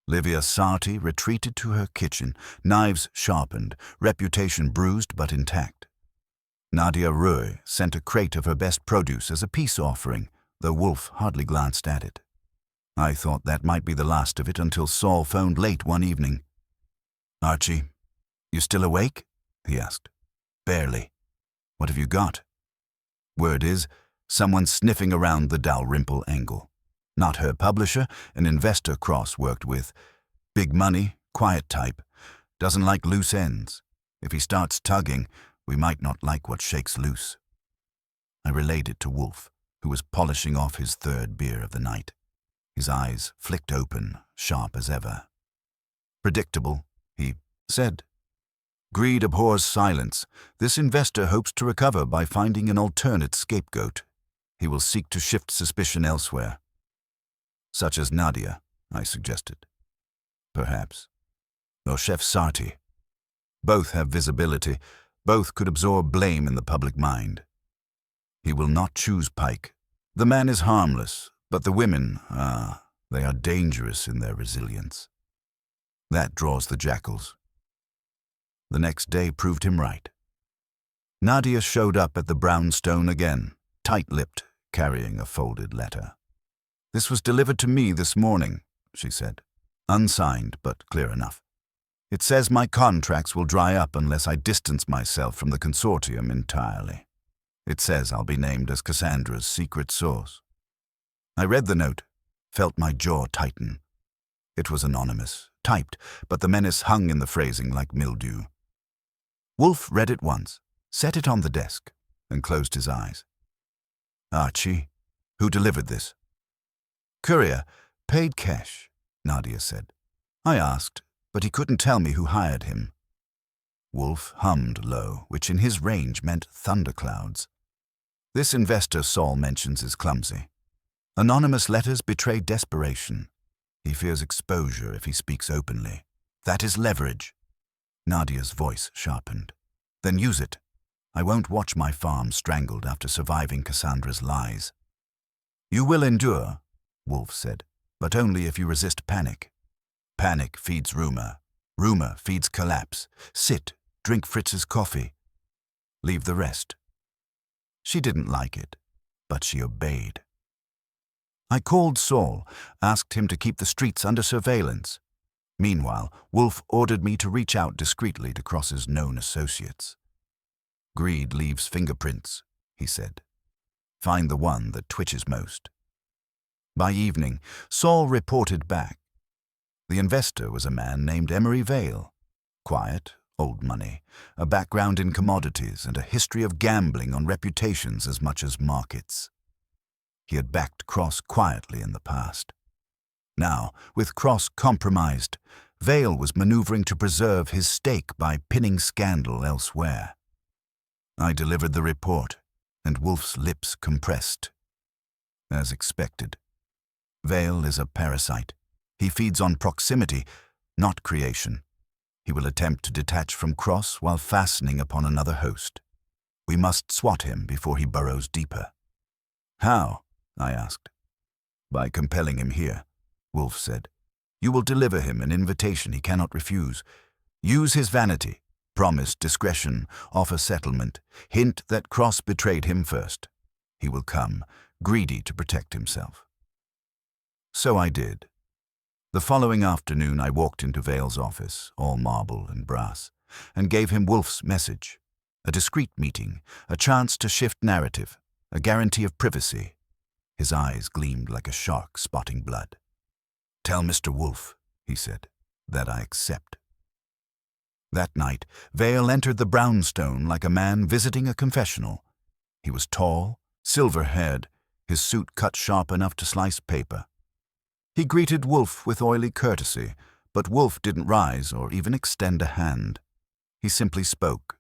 Livia Sarti retreated to her kitchen, knives sharpened, reputation bruised but intact. Nadia Roy sent a crate of her best produce as a peace offering, though Wolfe hardly glanced at it. I thought that might be the last of it until Saul phoned late one evening. "Archie, you still awake?" he asked. "Barely. What have you got?" Word is, someone's sniffing around the Dalrymple angle. Not her publisher, an investor Cross worked with. Big money, quiet type. Doesn't like loose ends. If he starts tugging, we might not like what shakes loose. I relayed it to Wolfe, who was polishing off his third beer of the night. His eyes flicked open, sharp as ever. "Predictable," he said. "Greed abhors silence. This investor hopes to recover by finding an alternate scapegoat. He will seek to shift suspicion elsewhere." "Such as Nadia," I suggested. "Perhaps. Or Chef Sarti. Both have visibility. Both could absorb blame in the public mind. He will not choose Pike. The man is harmless, But the women, they are dangerous in their resilience. That draws the jackals. The next day proved him right. Nadia showed up at the brownstone again, tight-lipped, carrying a folded letter. "This was delivered to me this morning," she said. "Unsigned, but clear enough. It says my contracts will dry up unless I distance myself from the consortium entirely. It says I'll be named as Cassandra's secret source." I read the note, felt my jaw tighten. It was anonymous, typed, but the menace hung in the phrasing like mildew. Wolfe read it once, set it on the desk, and closed his eyes. "Archie, who delivered this?" "Courier, paid cash," Nadia said. "I asked, but he couldn't tell me who hired him." Wolfe hummed low, which in his range meant thunderclouds. "This investor Saul mentions is clumsy. Anonymous letters betray desperation. He fears exposure if he speaks openly. That is leverage." Nadia's voice sharpened. "Then use it. I won't watch my farm strangled after surviving Cassandra's lies." "You will endure," Wolfe said, "but only if you resist panic. Panic feeds rumor. Rumor feeds collapse. Sit, drink Fritz's coffee. Leave the rest." She didn't like it, but she obeyed. I called Saul, asked him to keep the streets under surveillance. Meanwhile, Wolfe ordered me to reach out discreetly to Cross's known associates. "Greed leaves fingerprints," he said. "Find the one that twitches most." By evening, Saul reported back. The investor was a man named Emery Vale. Quiet, old money, a background in commodities, and a history of gambling on reputations as much as markets. He had backed Cross quietly in the past. Now, with Cross compromised, Vale was maneuvering to preserve his stake by pinning scandal elsewhere. I delivered the report, and Wolfe's lips compressed. As expected. Vale is a parasite. He feeds on proximity, not creation. He will attempt to detach from Cross while fastening upon another host. We must swat him before he burrows deeper. "How?" I asked. "By compelling him here," Wolfe said. "You will deliver him an invitation he cannot refuse. Use his vanity, promise discretion, offer settlement, hint that Cross betrayed him first. He will come, greedy to protect himself." So I did. The following afternoon I walked into Vale's office, all marble and brass, and gave him Wolfe's message. A discreet meeting, a chance to shift narrative, a guarantee of privacy. His eyes gleamed like a shark spotting blood. "Tell Mr. Wolfe," he said, "that I accept." That night, Vale entered the brownstone like a man visiting a confessional. He was tall, silver-haired, his suit cut sharp enough to slice paper. He greeted Wolfe with oily courtesy, but Wolfe didn't rise or even extend a hand. He simply spoke.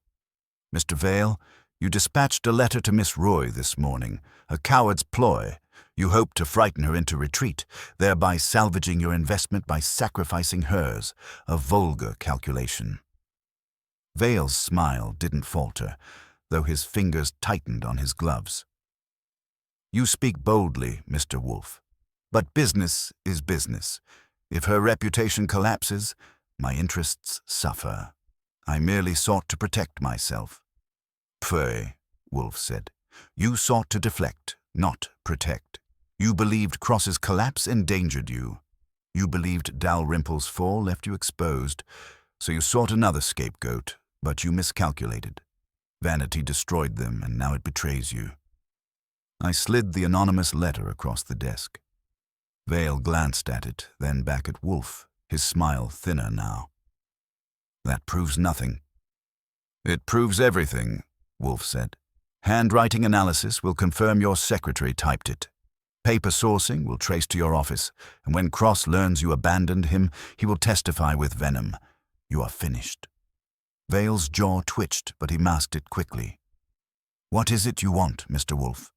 "Mr. Vale, you dispatched a letter to Miss Roy this morning, a coward's ploy. You hoped to frighten her into retreat, thereby salvaging your investment by sacrificing hers, a vulgar calculation." Vale's smile didn't falter, though his fingers tightened on his gloves. "You speak boldly, Mr. Wolfe, but business is business. If her reputation collapses, my interests suffer. I merely sought to protect myself." "Pfui," Wolfe said. "You sought to deflect, not protect. You believed Cross's collapse endangered you. You believed Dalrymple's fall left you exposed, so you sought another scapegoat, but you miscalculated. Vanity destroyed them, and now it betrays you." I slid the anonymous letter across the desk. Vale glanced at it, then back at Wolfe, his smile thinner now. "That proves nothing." "It proves everything," Wolfe said. "Handwriting analysis will confirm your secretary typed it. Paper sourcing will trace to your office, and when Cross learns you abandoned him, he will testify with venom. You are finished." Vale's jaw twitched, but he masked it quickly. "What is it you want, Mr. Wolfe?"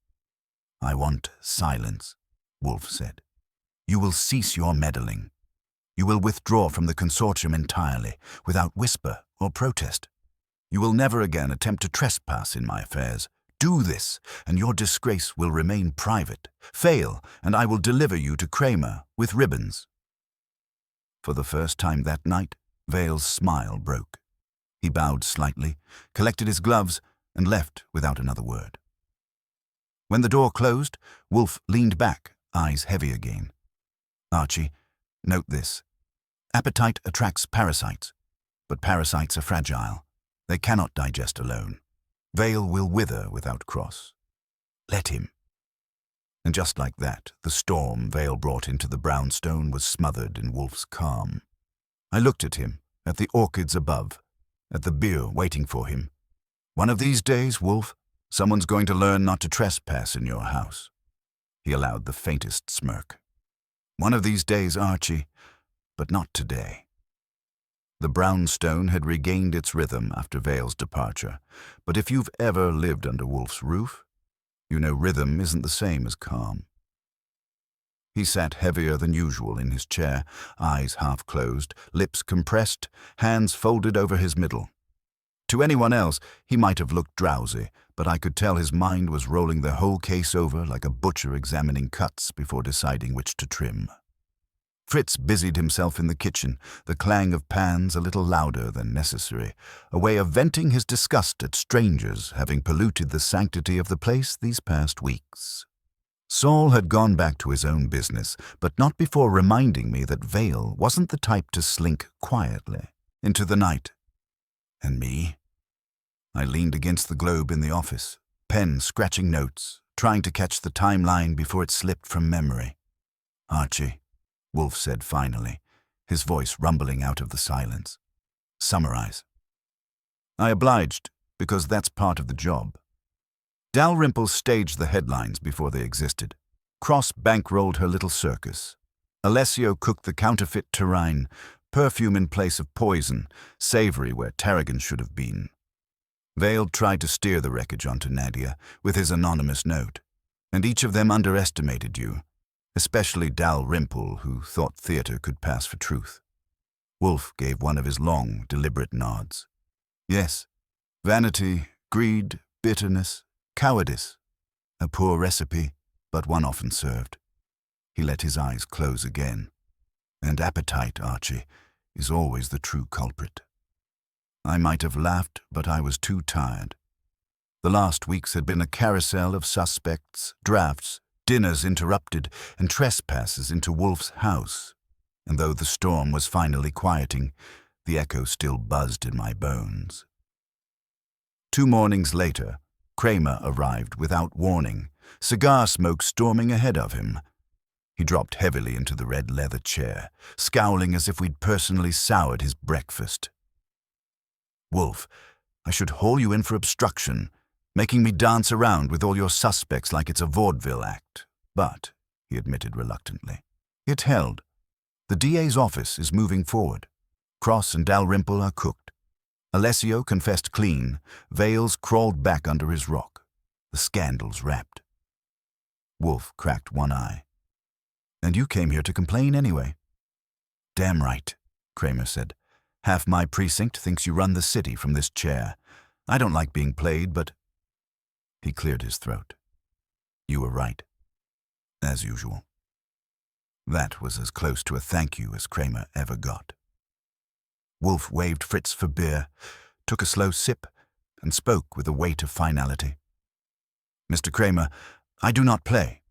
"I want silence," Wolfe said. "You will cease your meddling. You will withdraw from the consortium entirely, without whisper or protest. You will never again attempt to trespass in my affairs. Do this, and your disgrace will remain private. Fail, and I will deliver you to Kramer with ribbons." For the first time that night, Vale's smile broke. He bowed slightly, collected his gloves, and left without another word. When the door closed, Wolfe leaned back, eyes heavy again. "Archie, note this. Appetite attracts parasites, but parasites are fragile. They cannot digest alone. Vale will wither without Cross. Let him." And just like that, the storm Vale brought into the brownstone was smothered in Wolfe's calm. I looked at him, at the orchids above, at the beer waiting for him. "One of these days, Wolfe, someone's going to learn not to trespass in your house." He allowed the faintest smirk. "One of these days, Archie, but not today." The brownstone had regained its rhythm after Vale's departure, but if you've ever lived under Wolfe's roof, you know rhythm isn't the same as calm. He sat heavier than usual in his chair, eyes half closed, lips compressed, hands folded over his middle. To anyone else, he might have looked drowsy, but I could tell his mind was rolling the whole case over like a butcher examining cuts before deciding which to trim. Fritz busied himself in the kitchen, the clang of pans a little louder than necessary, a way of venting his disgust at strangers having polluted the sanctity of the place these past weeks. Saul had gone back to his own business, but not before reminding me that Vale wasn't the type to slink quietly into the night. And me? I leaned against the globe in the office, pen scratching notes, trying to catch the timeline before it slipped from memory. "Archie," Wolfe said finally, his voice rumbling out of the silence. "Summarize." I obliged, because that's part of the job. Dalrymple staged the headlines before they existed. Cross bankrolled her little circus. Alessio cooked the counterfeit terrine, perfume in place of poison, savory where tarragon should have been. Vale tried to steer the wreckage onto Nadia with his anonymous note, and each of them underestimated you, especially Dalrymple, who thought theater could pass for truth. Wolfe gave one of his long, deliberate nods. Yes, vanity, greed, bitterness, cowardice. A poor recipe, but one often served. He let his eyes close again. And appetite, Archie, is always the true culprit. I might have laughed, but I was too tired. The last weeks had been a carousel of suspects, drafts, dinners interrupted, and trespasses into Wolfe's house. And though the storm was finally quieting, the echo still buzzed in my bones. 2 mornings later, Kramer arrived without warning, cigar smoke storming ahead of him. He dropped heavily into the red leather chair, scowling as if we'd personally soured his breakfast. "Wolfe, I should haul you in for obstruction, making me dance around with all your suspects like it's a vaudeville act. But," he admitted reluctantly, "it held. The DA's office is moving forward. Cross and Dalrymple are cooked. Alessio confessed clean. Vale's crawled back under his rock. The scandal's wrapped." Wolfe cracked one eye. "And you came here to complain anyway." "Damn right," Kramer said. "Half my precinct thinks you run the city from this chair. I don't like being played, but—" He cleared his throat. "You were right. As usual." That was as close to a thank you as Kramer ever got. Wolfe waved Fritz for beer, took a slow sip, and spoke with a weight of finality. "Mr. Kramer, I do not play.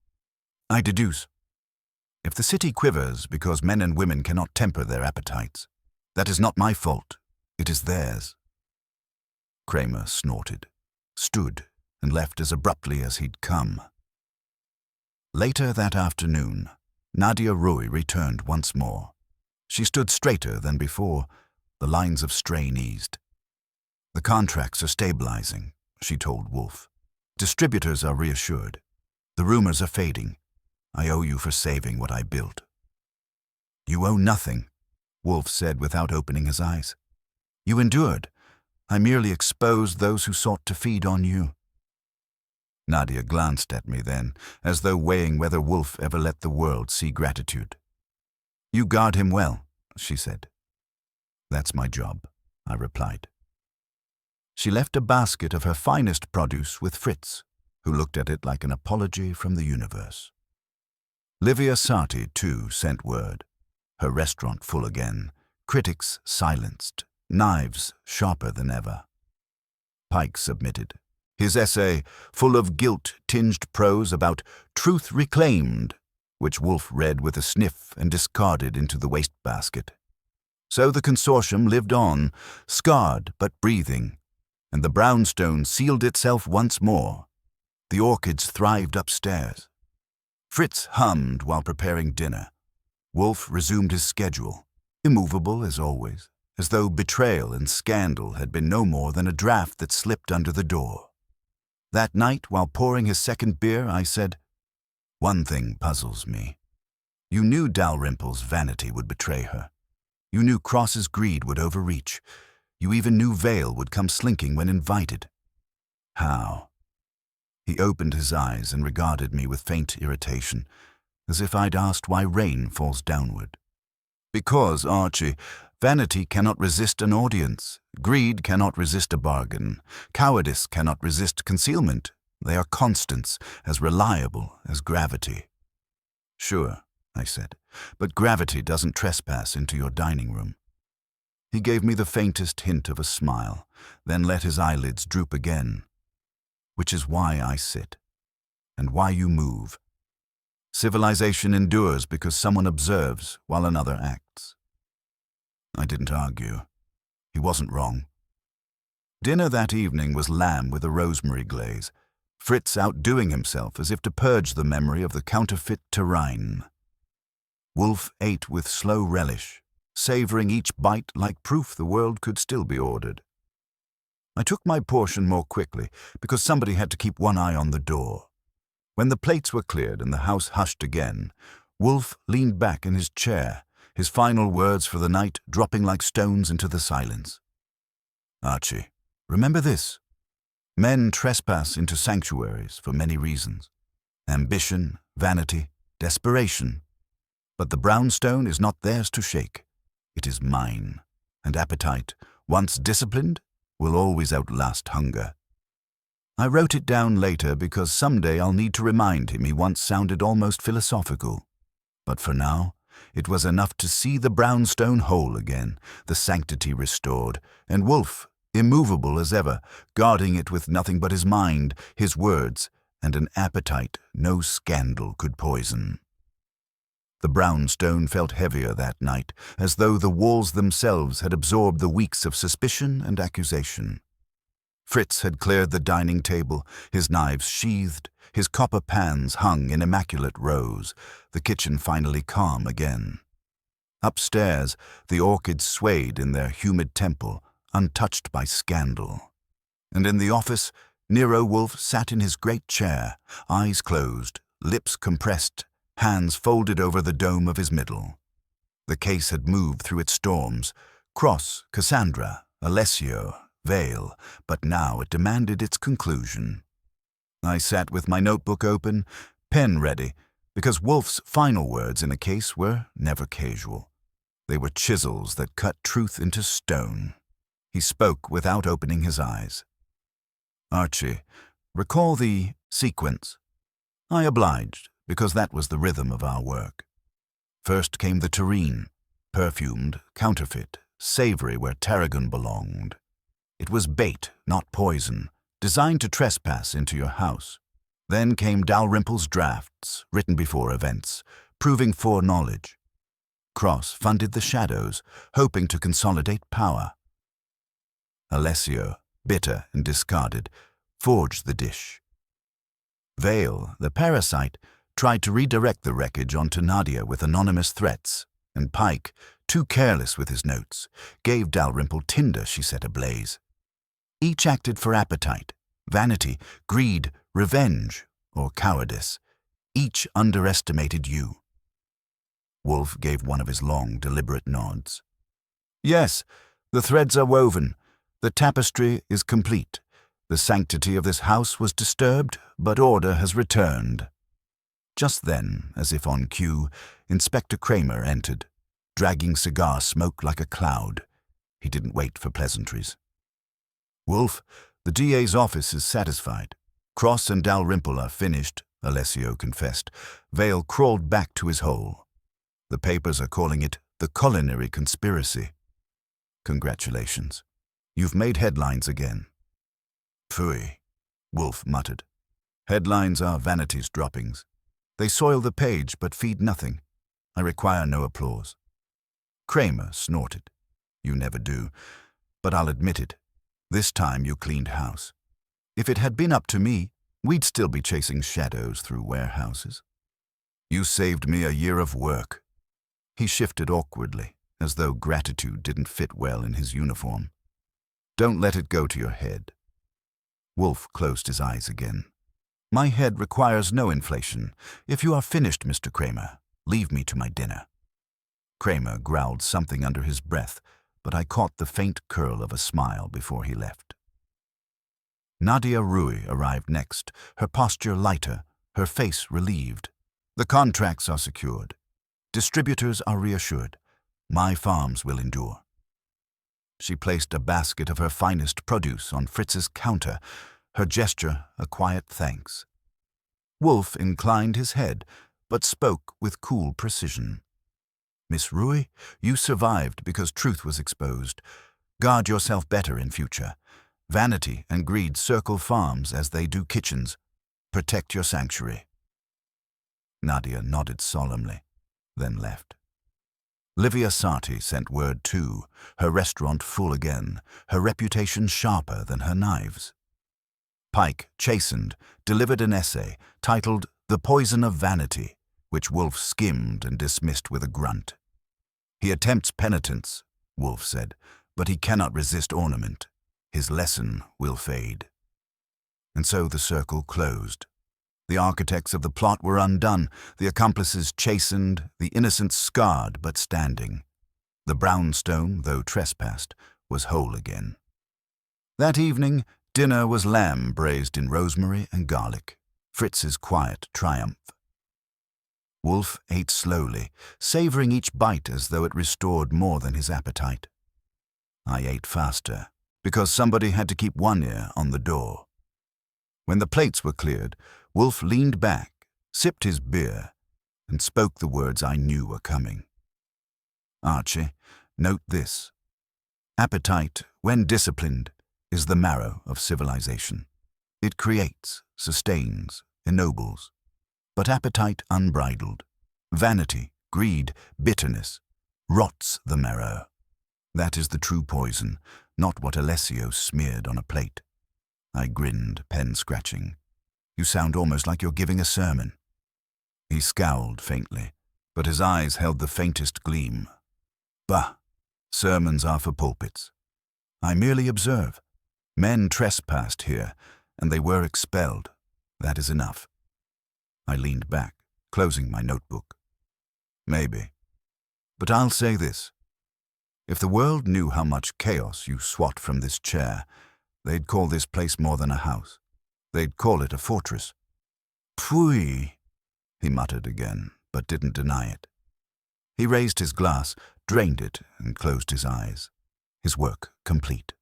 I deduce. If the city quivers because men and women cannot temper their appetites, that is not my fault. It is theirs." Kramer snorted, stood, and left as abruptly as he'd come. Later that afternoon, Nadia Rui returned once more. She stood straighter than before, the lines of strain eased. "The contracts are stabilizing," she told Wolfe. "Distributors are reassured. The rumors are fading. I owe you for saving what I built." "You owe nothing," Wolfe said without opening his eyes. "You endured. I merely exposed those who sought to feed on you." Nadia glanced at me then, as though weighing whether Wolfe ever let the world see gratitude. "You guard him well," she said. "That's my job," I replied. She left a basket of her finest produce with Fritz, who looked at it like an apology from the universe. Livia Sarti, too, sent word. Her restaurant full again, critics silenced, knives sharper than ever. Pike submitted. His essay, full of guilt-tinged prose about truth reclaimed, which Wolfe read with a sniff and discarded into the wastebasket. So the consortium lived on, scarred but breathing, and the brownstone sealed itself once more. The orchids thrived upstairs. Fritz hummed while preparing dinner. Wolfe resumed his schedule, immovable as always, as though betrayal and scandal had been no more than a draft that slipped under the door. That night, while pouring his second beer, I said, "One thing puzzles me. You knew Dalrymple's vanity would betray her. You knew Cross's greed would overreach. You even knew Vale would come slinking when invited. How?" He opened his eyes and regarded me with faint irritation, as if I'd asked why rain falls downward. "Because, Archie, vanity cannot resist an audience. Greed cannot resist a bargain. Cowardice cannot resist concealment. They are constants, as reliable as gravity." "Sure," I said, "but gravity doesn't trespass into your dining room." He gave me the faintest hint of a smile, then let his eyelids droop again. "Which is why I sit, and why you move. Civilization endures because someone observes while another acts." I didn't argue. He wasn't wrong. Dinner that evening was lamb with a rosemary glaze, Fritz outdoing himself as if to purge the memory of the counterfeit terrine. Wolfe ate with slow relish, savoring each bite like proof the world could still be ordered. I took my portion more quickly because somebody had to keep one eye on the door. When the plates were cleared and the house hushed again, Wolfe leaned back in his chair, his final words for the night dropping like stones into the silence. "Archie, remember this. Men trespass into sanctuaries for many reasons. Ambition, vanity, desperation. But the brownstone is not theirs to shake. It is mine, and appetite, once disciplined, will always outlast hunger." I wrote it down later because someday I'll need to remind him he once sounded almost philosophical. But for now, it was enough to see the brownstone whole again, the sanctity restored, and Wolfe, immovable as ever, guarding it with nothing but his mind, his words, and an appetite no scandal could poison. The brownstone felt heavier that night, as though the walls themselves had absorbed the weeks of suspicion and accusation. Fritz had cleared the dining table, his knives sheathed, his copper pans hung in immaculate rows, the kitchen finally calm again. Upstairs, the orchids swayed in their humid temple, untouched by scandal. And in the office, Nero Wolfe sat in his great chair, eyes closed, lips compressed, hands folded over the dome of his middle. The case had moved through its storms, Cross, Cassandra, Alessio, Vale, but now it demanded its conclusion. I sat with my notebook open, pen ready, because Wolfe's final words in a case were never casual. They were chisels that cut truth into stone. He spoke without opening his eyes. "Archie, recall the sequence." I obliged, because that was the rhythm of our work. First came the terrine, perfumed, counterfeit, savory where tarragon belonged. It was bait, not poison, designed to trespass into your house. Then came Dalrymple's drafts, written before events, proving foreknowledge. Cross funded the shadows, hoping to consolidate power. Alessio, bitter and discarded, forged the dish. Vale, the parasite, tried to redirect the wreckage onto Nadia with anonymous threats, and Pike, too careless with his notes, gave Dalrymple tinder she set ablaze. Each acted for appetite, vanity, greed, revenge, or cowardice. Each underestimated you. Wolfe gave one of his long, deliberate nods. "Yes, the threads are woven. The tapestry is complete. The sanctity of this house was disturbed, but order has returned." Just then, as if on cue, Inspector Kramer entered, dragging cigar smoke like a cloud. He didn't wait for pleasantries. Wolfe, the DA's office is satisfied. Cross and Dalrymple are finished, Alessio confessed. Vale crawled back to his hole. The papers are calling it the Culinary conspiracy. Congratulations. You've made headlines again. Phooey, Wolfe muttered. Headlines are vanity's droppings. They soil the page but feed nothing. I require no applause. Kramer snorted. You never do. But I'll admit it. This time you cleaned house. If it had been up to me, we'd still be chasing shadows through warehouses. You saved me a year of work. He shifted awkwardly, as though gratitude didn't fit well in his uniform. Don't let it go to your head. Wolfe closed his eyes again. My head requires no inflation. If you are finished, Mr. Kramer, leave me to my dinner. Kramer growled something under his breath, but I caught the faint curl of a smile before he left. Nadia Rui arrived next, her posture lighter, her face relieved. The contracts are secured. Distributors are reassured. My farms will endure. She placed a basket of her finest produce on Fritz's counter, her gesture a quiet thanks. Wolfe inclined his head, but spoke with cool precision. Miss Rui, you survived because truth was exposed. Guard yourself better in future. Vanity and greed circle farms as they do kitchens. Protect your sanctuary. Nadia nodded solemnly, then left. Livia Sarti sent word too, her restaurant full again, her reputation sharper than her knives. Pike, chastened, delivered an essay titled The Poison of Vanity, which Wolfe skimmed and dismissed with a grunt. He attempts penitence, Wolfe said, but he cannot resist ornament. His lesson will fade. And so the circle closed. The architects of the plot were undone, the accomplices chastened, the innocents scarred but standing. The brownstone, though trespassed, was whole again. That evening, dinner was lamb braised in rosemary and garlic, Fritz's quiet triumph. Wolfe ate slowly, savoring each bite as though it restored more than his appetite. I ate faster, because somebody had to keep one ear on the door. When the plates were cleared, Wolfe leaned back, sipped his beer, and spoke the words I knew were coming. Archie, note this. Appetite, when disciplined, is the marrow of civilization. It creates, sustains, ennobles. But appetite unbridled, vanity, greed, bitterness, rots the marrow. That is the true poison, not what Alessio smeared on a plate. I grinned, pen scratching. You sound almost like you're giving a sermon. He scowled faintly, but his eyes held the faintest gleam. Bah, sermons are for pulpits. I merely observe. Men trespassed here, and they were expelled. That is enough. I leaned back, closing my notebook. Maybe. But I'll say this. If the world knew how much chaos you swat from this chair, they'd call this place more than a house. They'd call it a fortress. Phooey, he muttered again, but didn't deny it. He raised his glass, drained it, and closed his eyes. His work complete.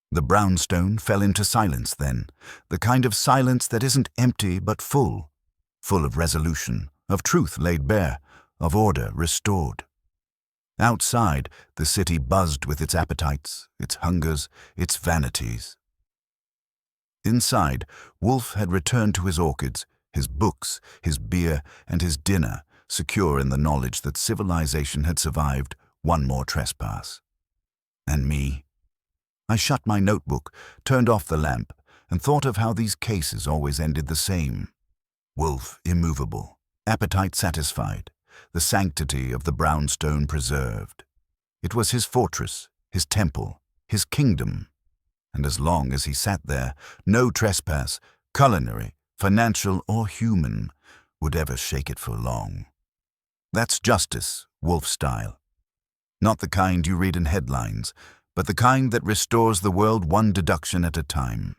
The brownstone fell into silence then, the kind of silence that isn't empty but full of resolution, of truth laid bare, of order restored. Outside, the city buzzed with its appetites, its hungers, its vanities. Inside, Wolfe had returned to his orchids, his books, his beer, and his dinner, secure in the knowledge that civilization had survived one more trespass. And me? I shut my notebook, turned off the lamp, and thought of how these cases always ended the same. Wolfe immovable, appetite satisfied, the sanctity of the brownstone preserved. It was his fortress, his temple, his kingdom. And as long as he sat there, no trespass, culinary, financial, or human, would ever shake it for long. That's justice, Wolfe style. Not the kind you read in headlines, but the kind that restores the world one deduction at a time.